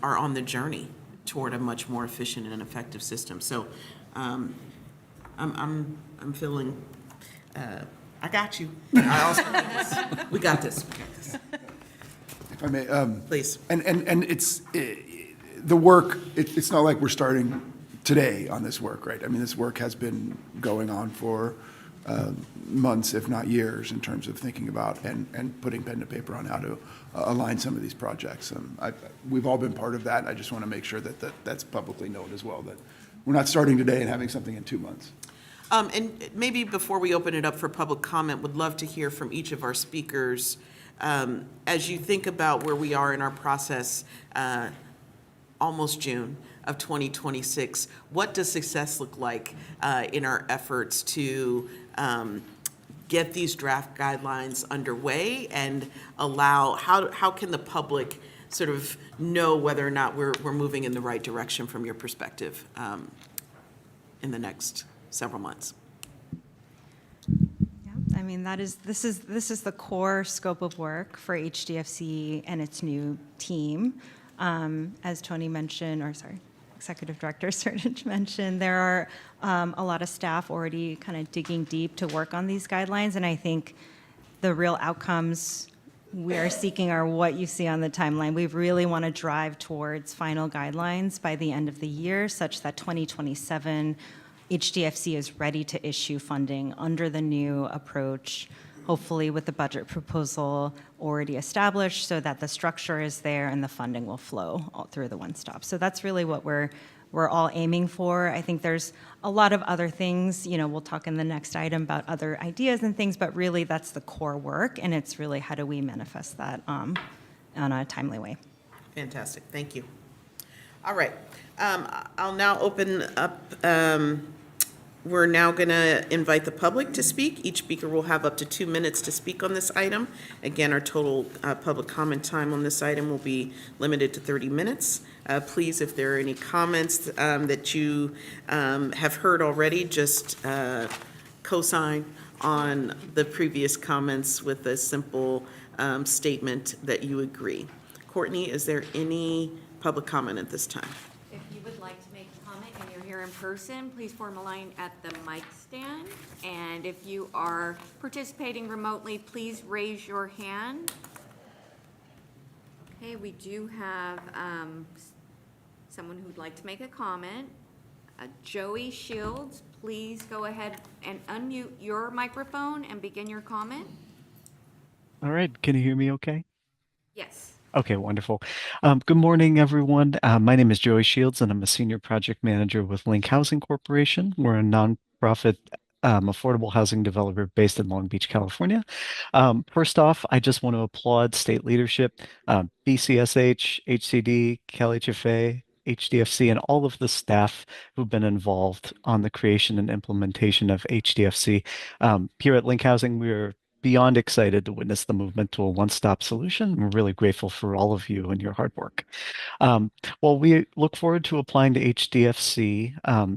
are on the journey toward a much more efficient and effective system. So I'm feeling, I got you. I also got this. We got this. If I may, Please. and it's the work. It's not like we're starting today on this work, right? I mean, this work has been going on for months, if not years, in terms of thinking about and putting pen to paper on how to align some of these projects. We've all been part of that. I just want to make sure that that's publicly known as well, that we're not starting today and having something in 2 months. And maybe before we open it up for public comment, would love to hear from each of our speakers. As you think about where we are in our process, almost June of 2026, what does success look like in our efforts to get these draft guidelines underway and allow, how can the public sort of know whether or not we're moving in the right direction from your perspective in the next several months? Yeah, I mean, this is the core scope of work for HDFC and its new team. As Tony mentioned, or sorry, Executive Director Sertich mentioned, there are a lot of staff already kind of digging deep to work on these guidelines, and I think the real outcomes we are seeking are what you see on the timeline. We really want to drive towards final guidelines by the end of the year, such that 2027 HDFC is ready to issue funding under the new approach, hopefully with the budget proposal already established so that the structure is there and the funding will flow all through the one-stop. So that's really what we're all aiming for. I think there's a lot of other things, we'll talk in the next item about other ideas and things, but really that's the core work, and it's really how do we manifest that on a timely way. Fantastic, thank you. All right, I'll now open up, we're now going to invite the public to speak. Each speaker will have up to 2 minutes to speak on this item. Again, our total public comment time on this item will be limited to 30 minutes. Please, if there are any comments that you have heard already, just co-sign on the previous comments with a simple statement that you agree. Courtney, is there any public comment at this time? If you would like to make a comment and you're here in person, please form a line at the mic stand. And if you are participating remotely, please raise your hand. Okay, we do have someone who'd like to make a comment. Joey Shields, please go ahead and unmute your microphone and begin your comment. All right, can you hear me okay? Yes. Okay, wonderful. Good morning, everyone. My name is Joey Shields, and I'm a senior project manager with Link Housing Corporation. We're a nonprofit affordable housing developer based in Long Beach, California. First off, I just want to applaud state leadership, BCSH, HCD, CalHFA, HDFC, and all of the staff who've been involved on the creation and implementation of HDFC. Here at Link Housing, we're beyond excited to witness the movement to a one-stop solution. We're really grateful for all of you and your hard work. While we look forward to applying to HDFC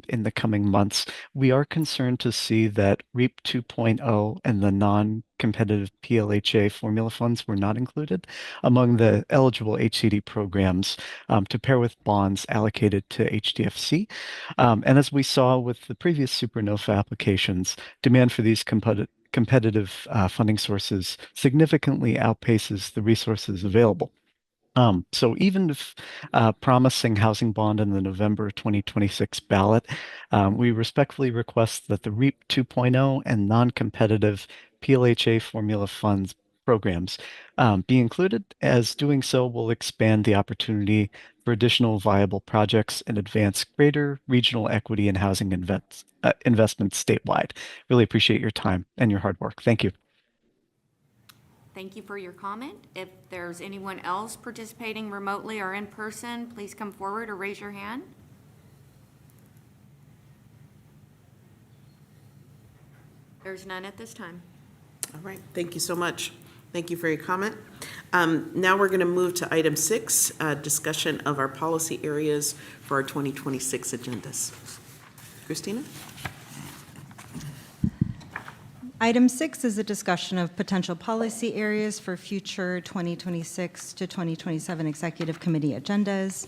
in the coming months, we are concerned to see that REAP 2.0 and the non-competitive PLHA formula funds were not included among the eligible HCD programs to pair with bonds allocated to HDFC. And as we saw with the previous Supernova applications, demand for these competitive funding sources significantly outpaces the resources available. So even if promising housing bond in the November 2026 ballot, we respectfully request that the REAP 2.0 and non-competitive PLHA formula funds programs be included, as doing so will expand the opportunity for additional viable projects and advance greater regional equity in housing investments statewide. Really appreciate your time and your hard work. Thank you. Thank you for your comment. If there's anyone else participating remotely or in person, please come forward or raise your hand. There's none at this time. All right, thank you so much. Thank you for your comment. Now we're going to move to item 6, discussion of our policy areas for our 2026 agendas. Christina? Item 6 is a discussion of potential policy areas for future 2026 to 2027 Executive Committee agendas.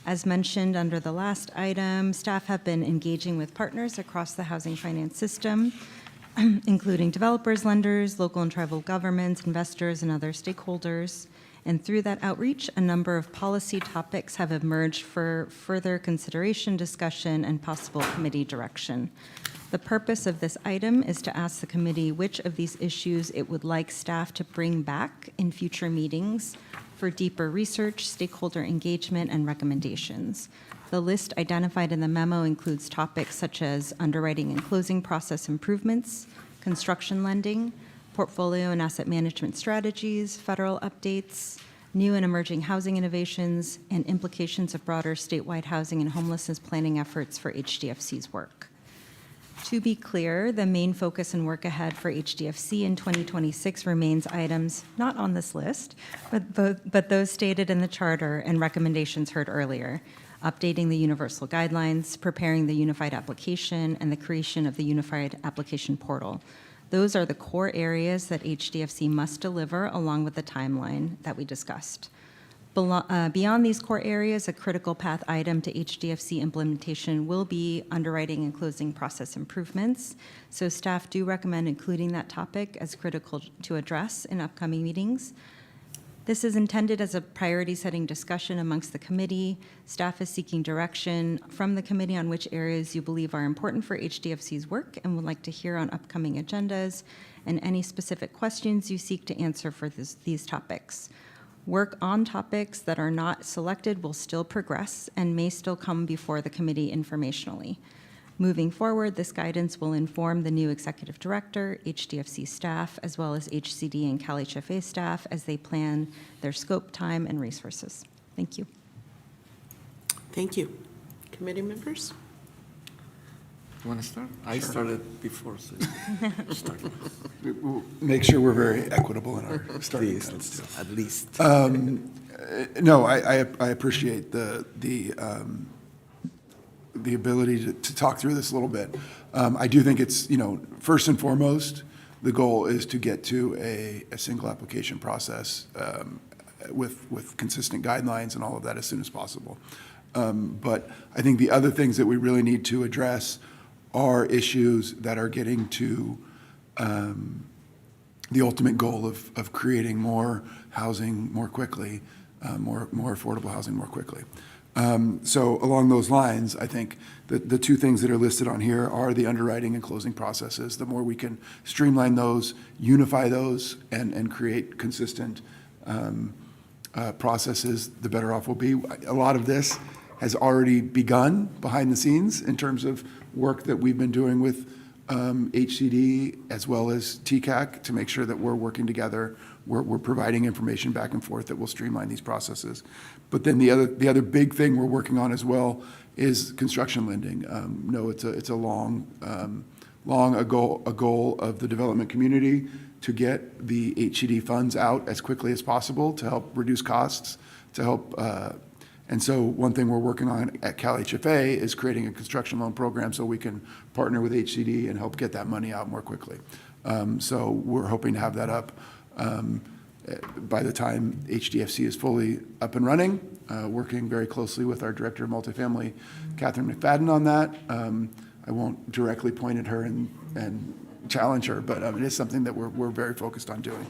As mentioned under the last item, staff have been engaging with partners across the housing finance system, including developers, lenders, local and tribal governments, investors, and other stakeholders. And through that outreach, a number of policy topics have emerged for further consideration, discussion, and possible committee direction. The purpose of this item is to ask the committee which of these issues it would like staff to bring back in future meetings for deeper research, stakeholder engagement, and recommendations. The list identified in the memo includes topics such as underwriting and closing process improvements, construction lending, portfolio and asset management strategies, federal updates, new and emerging housing innovations, and implications of broader statewide housing and homelessness planning efforts for HDFC's work. To be clear, the main focus and work ahead for HDFC in 2026 remains items not on this list, but those stated in the charter and recommendations heard earlier: updating the universal guidelines, preparing the unified application, and the creation of the unified application portal. Those are the core areas that HDFC must deliver along with the timeline that we discussed. Beyond these core areas, a critical path item to HDFC implementation will be underwriting and closing process improvements. So staff do recommend including that topic as critical to address in upcoming meetings. This is intended as a priority-setting discussion amongst the committee. Staff is seeking direction from the committee on which areas you believe are important for HDFC's work and would like to hear on upcoming agendas, and any specific questions you seek to answer for these topics. Work on topics that are not selected will still progress and may still come before the committee informationally. Moving forward, this guidance will inform the new executive director, HDFC staff, as well as HCD and CalHFA staff as they plan their scope, time, and resources. Thank you. Thank you. Committee members? You want to start? I started before, so you start. We'll make sure we're very equitable in our starting Please, points, too. at least. No, I appreciate the ability to talk through this a little bit. I do think it's, first and foremost, the goal is to get to a single application process with consistent guidelines and all of that as soon as possible. But I think the other things that we really need to address are issues that are getting to the ultimate goal of creating more housing more quickly, more affordable housing more quickly. So along those lines, I think the two things that are listed on here are the underwriting and closing processes. The more we can streamline those, unify those, and create consistent processes, the better off we'll be. A lot of this has already begun behind the scenes in terms of work that we've been doing with HCD as well as TCAC to make sure that we're working together. We're providing information back and forth that will streamline these processes. But then the other big thing we're working on as well is construction lending. It's a long goal of the development community to get the HCD funds out as quickly as possible to help reduce costs, to help. And so one thing we're working on at CalHFA is creating a construction loan program so we can partner with HCD and help get that money out more quickly. So we're hoping to have that up by the time HDFC is fully up and running, working very closely with our Director of Multifamily, Catherine McFadden, on that. I won't directly point at her and challenge her, but it is something that we're very focused on doing.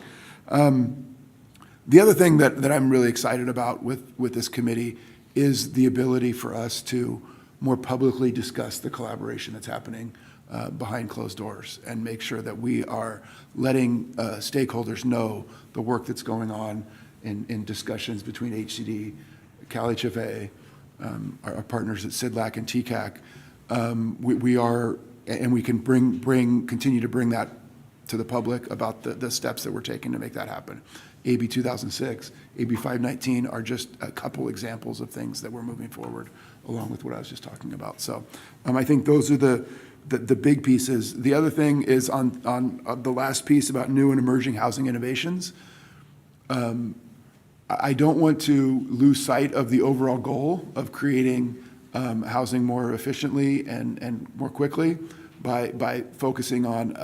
The other thing that I'm really excited about with this committee is the ability for us to more publicly discuss the collaboration that's happening behind closed doors and make sure that we are letting stakeholders know the work that's going on in discussions between HCD, CalHFA, our partners at SIDLAC and TCAC. We are, and we can continue to bring that to the public about the steps that we're taking to make that happen. AB 2006, AB 519 are just a couple examples of things that we're moving forward along with what I was just talking about. So I think those are the big pieces. The other thing is on the last piece about new and emerging housing innovations. I don't want to lose sight of the overall goal of creating housing more efficiently and more quickly by focusing on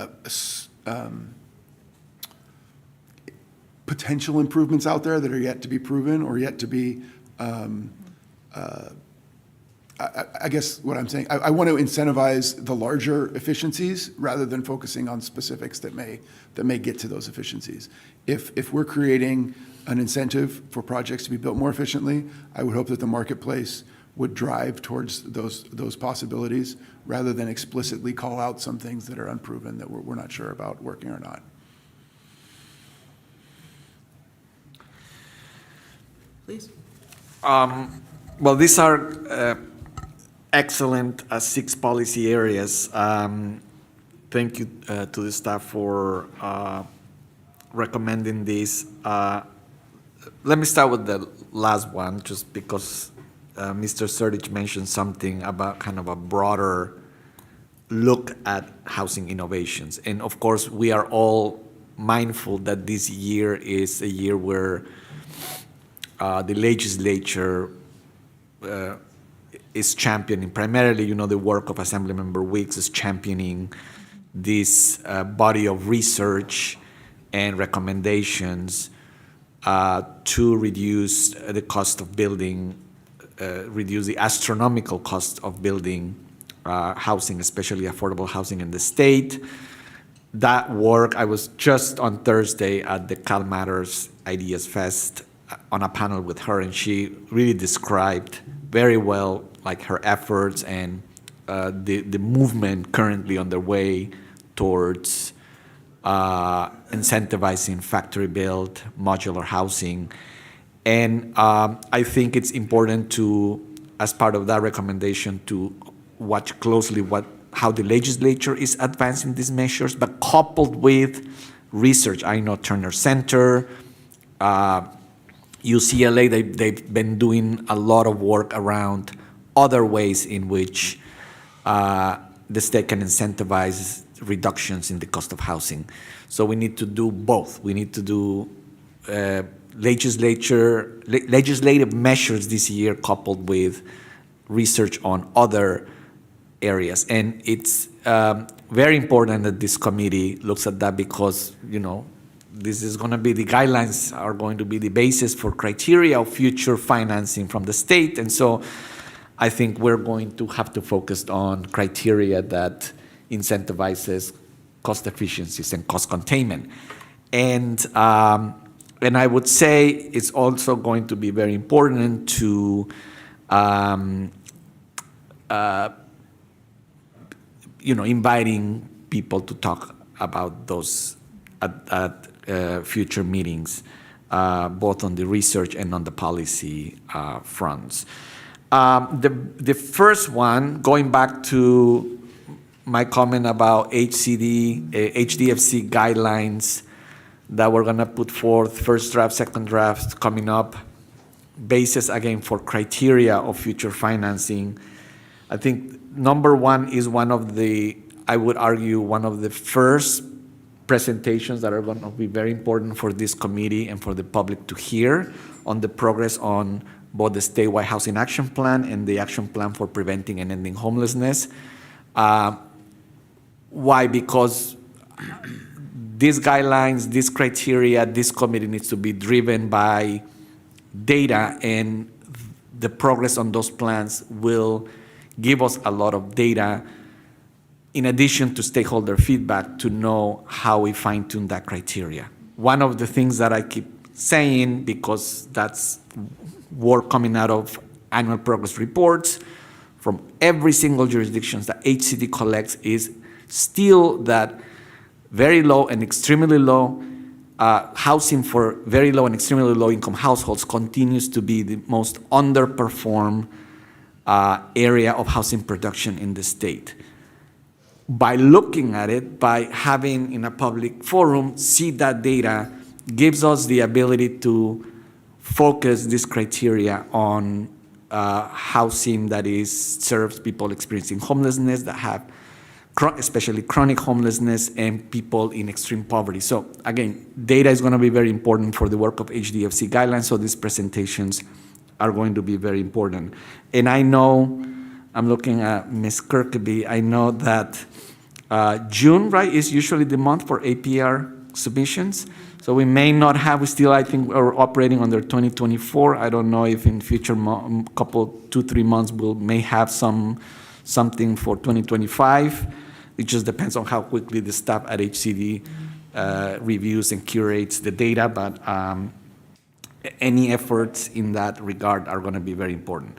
potential improvements out there that are yet to be proven or yet to be I guess what I'm saying, I want to incentivize the larger efficiencies rather than focusing on specifics that may get to those efficiencies. If we're creating an incentive for projects to be built more efficiently, I would hope that the marketplace would drive towards those possibilities rather than explicitly call out some things that are unproven that we're not sure about working or not. Please. Well, these are excellent 6 policy areas. Thank you to the staff for recommending these. Let me start with the last one, just because Mr. Surdich mentioned something about kind of a broader look at housing innovations. And of course, we are all mindful that this year is a year where the legislature is championing, primarily, the work of Assemblymember Weeks is championing this body of research and recommendations to reduce the cost of building, reduce the astronomical cost of building housing, especially affordable housing in the state. That work, I was just on Thursday at the Cal Matters Ideas Fest on a panel with her, and she really described very well like her efforts and the movement currently underway towards incentivizing factory-built modular housing. And I think it's important to, as part of that recommendation, to watch closely how the legislature is advancing these measures, but coupled with research. I know Turner Center, UCLA, they've been doing a lot of work around other ways in which the state can incentivize reductions in the cost of housing. So we need to do both. We need to do legislative measures this year coupled with research on other areas. And it's very important that this committee looks at that because, this is going to be, the guidelines are going to be the basis for criteria of future financing from the state. And so I think we're going to have to focus on criteria that incentivizes cost efficiencies and cost containment. And I would say it's also going to be very important to inviting people to talk about those at future meetings, both on the research and on the policy fronts. The first one, going back to my comment about HDFC guidelines that we're going to put forth, first draft, second draft coming up, basis again for criteria of future financing. I think number one is I would argue, one of the first presentations that are going to be very important for this committee and for the public to hear on the progress on both the statewide housing action plan and the action plan for preventing and ending homelessness. Why? Because these guidelines, these criteria, this committee needs to be driven by data, and the progress on those plans will give us a lot of data in addition to stakeholder feedback to know how we fine-tune that criteria. One of the things that I keep saying, because that's work coming out of annual progress reports from every single jurisdiction that HCD collects, is still that very low and extremely low housing for very low and extremely low income households continues to be the most underperformed area of housing production in the state. By looking at it, by having in a public forum, see that data, gives us the ability to focus this criteria on housing that serves people experiencing homelessness, that have especially chronic homelessness, and people in extreme poverty. So again, data is going to be very important for the work of HDFC guidelines, so these presentations are going to be very important. And I know, I'm looking at Ms. Kirkby, I know that June, right, is usually the month for APR submissions. So we may not have, we still, I think, are operating under 2024. I don't know if in future couple, 2-3 months, may have something for 2025. It just depends on how quickly the staff at HCD reviews and curates the data, but any efforts in that regard are going to be very important.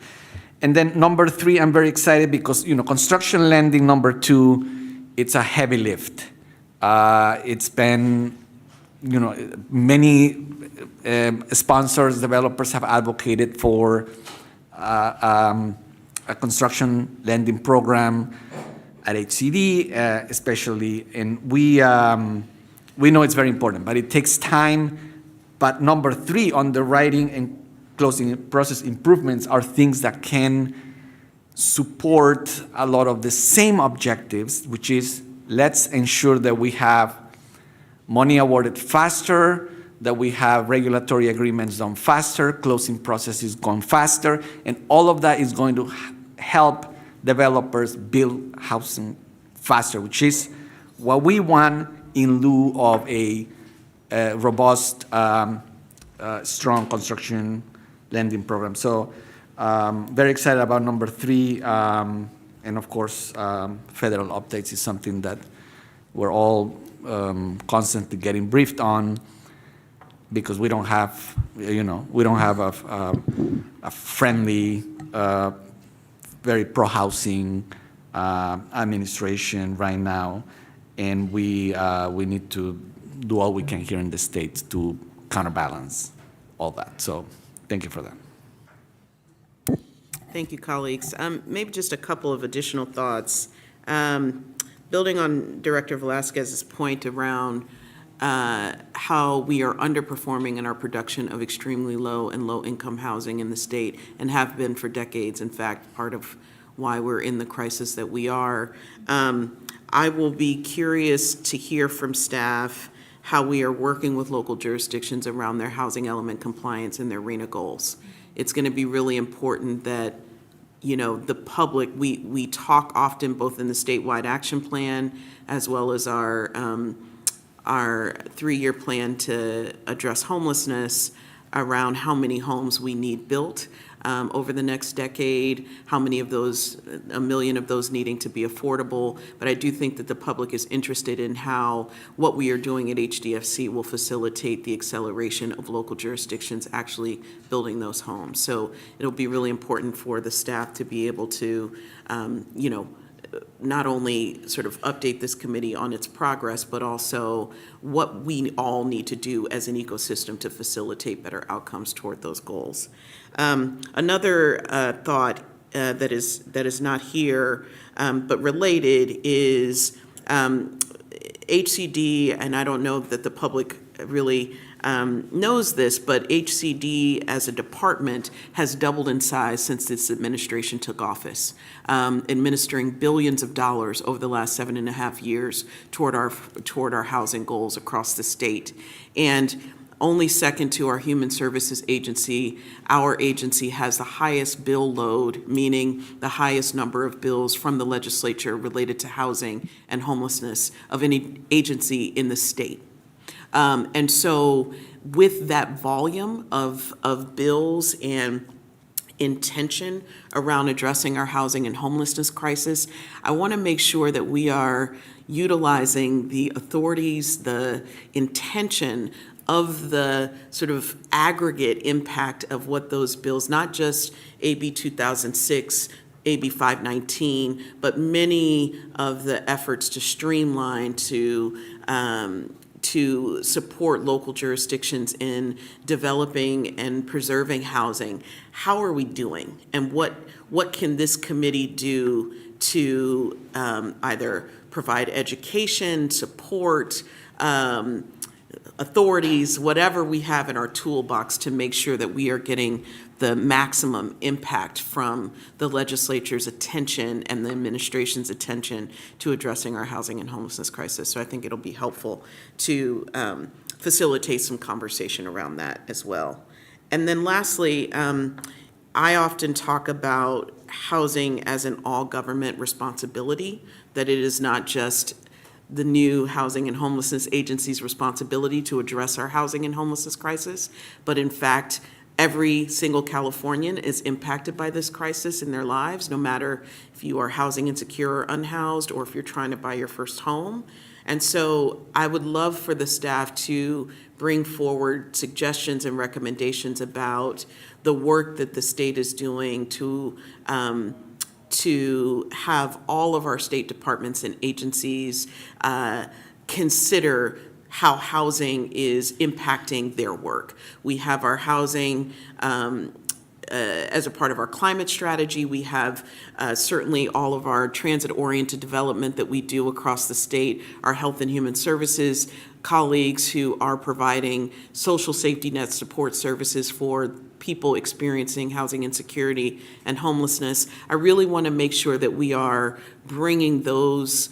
And then number 3, I'm very excited because, construction lending, number 2, it's a heavy lift. It's been, many sponsors, developers have advocated for a construction lending program at HCD, especially, and we know it's very important, but it takes time. But number 3, underwriting and closing process improvements are things that can support a lot of the same objectives, which is let's ensure that we have money awarded faster, that we have regulatory agreements done faster, closing processes gone faster, and all of that is going to help developers build housing faster, which is what we want in lieu of a robust, strong construction lending program. So very excited about number 3, and of course, federal updates is something that we're all constantly getting briefed on, because we don't have, a friendly, very pro-housing administration right now, and we need to do all we can here in the States to counterbalance all that. So thank you for that. Thank you, colleagues. Maybe just a couple of additional thoughts. Building on Director Velasquez's point around how we are underperforming in our production of extremely low and low-income housing in the state, and have been for decades. In fact, part of why we're in the crisis that we are. I will be curious to hear from staff how we are working with local jurisdictions around their housing element compliance and their RHNA goals. It's going to be really important that, the public, we talk often both in the statewide action plan as well as our 3-year plan to address homelessness around how many homes we need built over the next decade, how many of those, 1 million of those needing to be affordable. But I do think that the public is interested in how what we are doing at HDFC will facilitate the acceleration of local jurisdictions actually building those homes. So it'll be really important for the staff to be able to, not only sort of update this committee on its progress, but also what we all need to do as an ecosystem to facilitate better outcomes toward those goals. Another thought that is not here, but related, is HCD, and I don't know that the public really knows this, but HCD as a department has doubled in size since this administration took office, administering billions of dollars over the last 7.5 years toward our housing goals across the state. And only second to our Human Services Agency, our agency has the highest bill load, meaning the highest number of bills from the legislature related to housing and homelessness of any agency in the state. And so with that volume of bills and intention around addressing our housing and homelessness crisis, I want to make sure that we are utilizing the authorities, the intention of the sort of aggregate impact of what those bills, not just AB 2006, AB 519, but many of the efforts to streamline, to support local jurisdictions in developing and preserving housing. How are we doing? And what can this committee do to either provide education, support, authorities, whatever we have in our toolbox to make sure that we are getting the maximum impact from the legislature's attention and the administration's attention to addressing our housing and homelessness crisis. So I think it'll be helpful to facilitate some conversation around that as well. And then lastly, I often talk about housing as an all government responsibility, that it is not just the new Housing and Homelessness Agency's responsibility to address our housing and homelessness crisis, but in fact, every single Californian is impacted by this crisis in their lives, no matter if you are housing insecure or unhoused, or if you're trying to buy your first home. And so I would love for the staff to bring forward suggestions and recommendations about the work that the state is doing to have all of our state departments and agencies consider how housing is impacting their work. We have our housing as a part of our climate strategy. We have certainly all of our transit-oriented development that we do across the state, our health and human services colleagues who are providing social safety net support services for people experiencing housing insecurity and homelessness. I really want to make sure that we are bringing those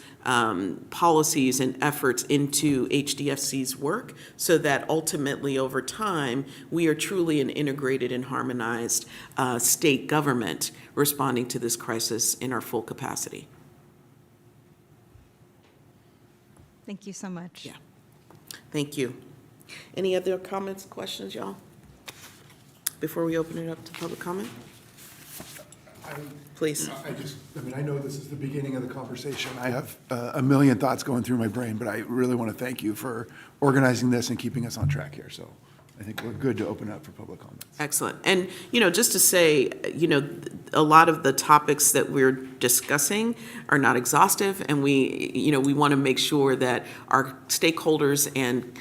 policies and efforts into HDFC's work so that ultimately over time, we are truly an integrated and harmonized state government responding to this crisis in our full capacity. Thank you so much. Yeah. Thank you. Any other comments, questions, y'all? Before we open it up to public comment? Please. I know this is the beginning of the conversation. I have a million thoughts going through my brain, but I really want to thank you for organizing this and keeping us on track here. So I think we're good to open up for public comments. Excellent. And, just to say, a lot of the topics that we're discussing are not exhaustive, and we want to make sure that our stakeholders and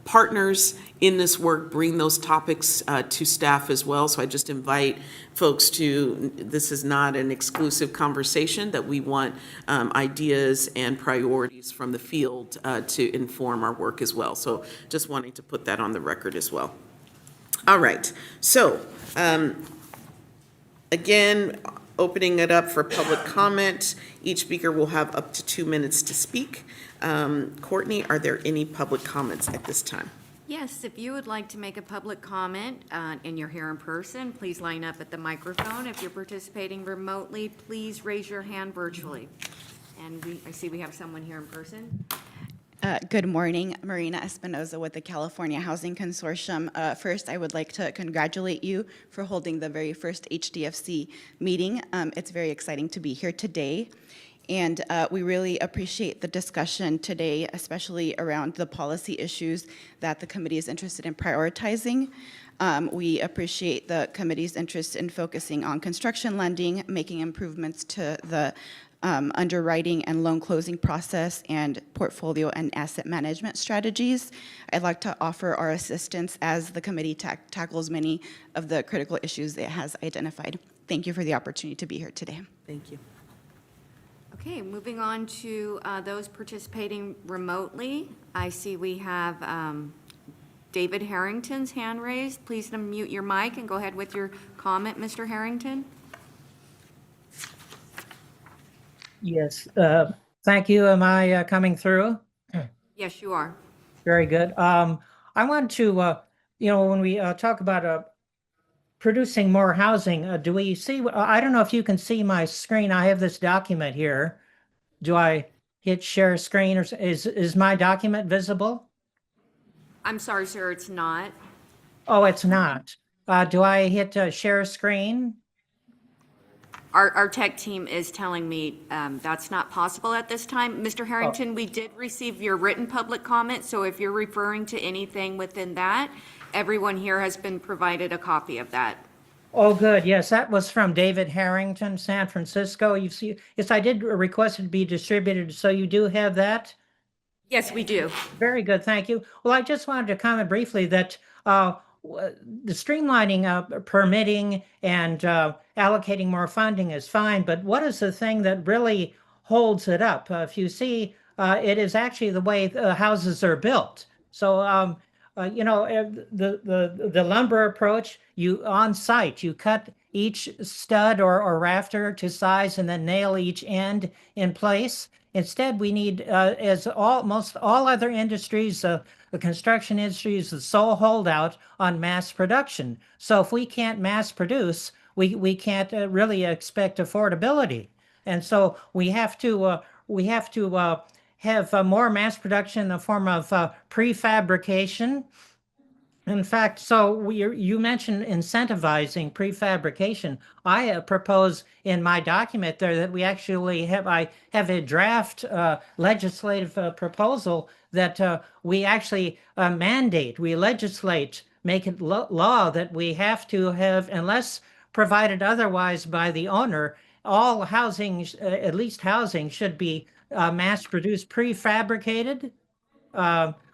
partners in this work bring those topics to staff as well. So I just invite folks this is not an exclusive conversation, that we want ideas and priorities from the field to inform our work as well. So just wanting to put that on the record as well. All right. So again, opening it up for public comment. Each speaker will have up to 2 minutes to speak. Courtney, are there any public comments at this time? Yes, if you would like to make a public comment and you're here in person, please line up at the microphone. If you're participating remotely, please raise your hand virtually. And I see we have someone here in person. Good morning, Marina Espinoza with the California Housing Consortium. First, I would like to congratulate you for holding the very first HDFC meeting. It's very exciting to be here today. And we really appreciate the discussion today, especially around the policy issues that the committee is interested in prioritizing. We appreciate the committee's interest in focusing on construction lending, making improvements to the underwriting and loan closing process, and portfolio and asset management strategies. I'd like to offer our assistance as the committee tackles many of the critical issues it has identified. Thank you for the opportunity to be here today. Thank you. Okay, moving on to those participating remotely. I see we have David Harrington's hand raised. Please unmute your mic and go ahead with your comment, Mr. Harrington. Yes, thank you. Am I coming through? Yes, you are. Very good. I want to, when we talk about producing more housing, do we see, I don't know if you can see my screen. I have this document here. Do I hit share screen, or is my document visible? I'm sorry, sir, it's not. Oh, it's not. Do I hit share screen? Our tech team is telling me that's not possible at this time. Mr. Harrington, we did receive your written public comment, so if you're referring to anything within that, everyone here has been provided a copy of that. Oh, good. Yes, that was from David Harrington, San Francisco. You see, yes, I did request it to be distributed, so you do have that? Yes, we do. Very good, thank you. Well, I just wanted to comment briefly that the streamlining of permitting and allocating more funding is fine, but what is the thing that really holds it up? If you see, it is actually the way the houses are built. So, the lumber approach, you on site, you cut each stud or rafter to size and then nail each end in place. Instead, we need, as most all other industries, the construction industry is the sole holdout on mass production. So if we can't mass produce, we can't really expect affordability. And so we have to have more mass production in the form of prefabrication. In fact, you mentioned incentivizing prefabrication. I propose in my document there that we actually I have a draft legislative proposal that we actually we legislate, make it law that we have to have, unless provided otherwise by the owner, all housing, at least housing, should be mass-produced, prefabricated.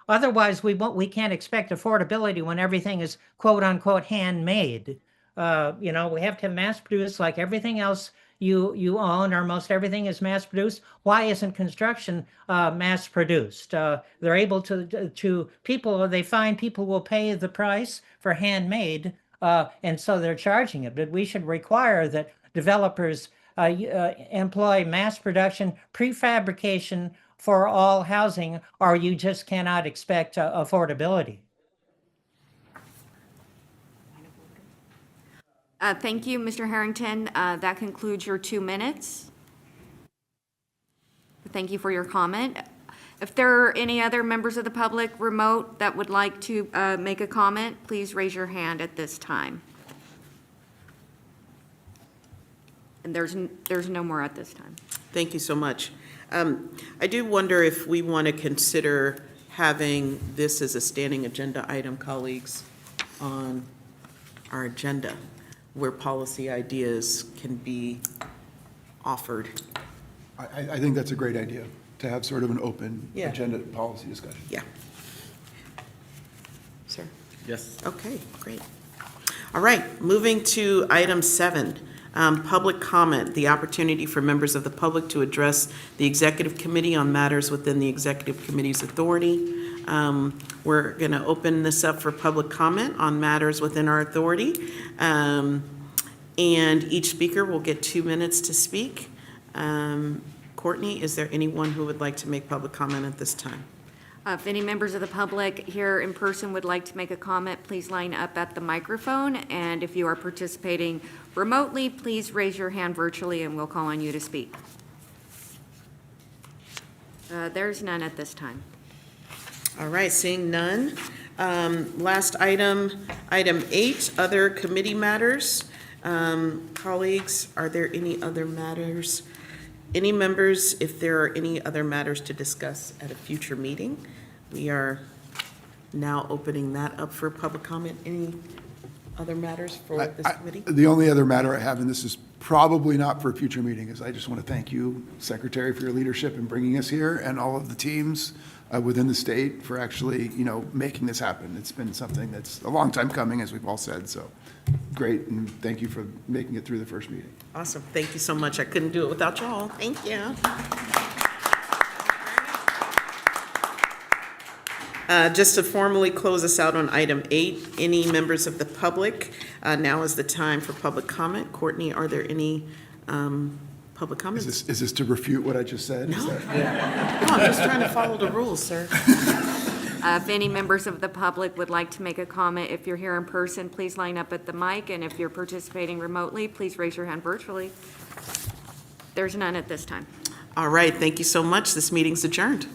Otherwise, we can't expect affordability when everything is quote unquote handmade. We have to mass produce like everything else you own, or most everything is mass produced. Why isn't construction mass produced? They're able to people, they find people will pay the price for handmade, and so they're charging it. But we should require that developers employ mass production, prefabrication for all housing, or you just cannot expect affordability. Thank you, Mr. Harrington. That concludes your 2 minutes. Thank you for your comment. If there are any other members of the public remote that would like to make a comment, please raise your hand at this time. And there's no more at this time. Thank you so much. I do wonder if we want to consider having this as a standing agenda item, colleagues, on our agenda, where policy ideas can be offered. I think that's a great idea, to have sort of an open Yeah. agenda policy discussion. Yeah. Sir? Yes. Okay, great. All right, moving to item 7, public comment, the opportunity for members of the public to address the executive committee on matters within the executive committee's authority. We're going to open this up for public comment on matters within our authority. And each speaker will get 2 minutes to speak. Courtney, is there anyone who would like to make public comment at this time? If any members of the public here in person would like to make a comment, please line up at the microphone. And if you are participating remotely, please raise your hand virtually and we'll call on you to speak. There's none at this time. All right, seeing none. Last item, item 8, other committee matters. Colleagues, are there any other matters? Any members, if there are any other matters to discuss at a future meeting? We are now opening that up for public comment. Any other matters for this committee? The only other matter I have, and this is probably not for a future meeting, is I just want to thank you, Secretary, for your leadership in bringing us here, and all of the teams within the state for actually, making this happen. It's been something that's a long time coming, as we've all said, so great, and thank you for making it through the first meeting. Awesome, thank you so much. I couldn't do it without y'all. Thank you. Just to formally close us out on item 8, any members of the public, now is the time for public comment. Courtney, are there any public comments? Is this to refute what I just said? No. No, I'm just trying to follow the rules, sir. If any members of the public would like to make a comment, if you're here in person, please line up at the mic. And if you're participating remotely, please raise your hand virtually. There's none at this time. All right, thank you so much. This meeting's adjourned.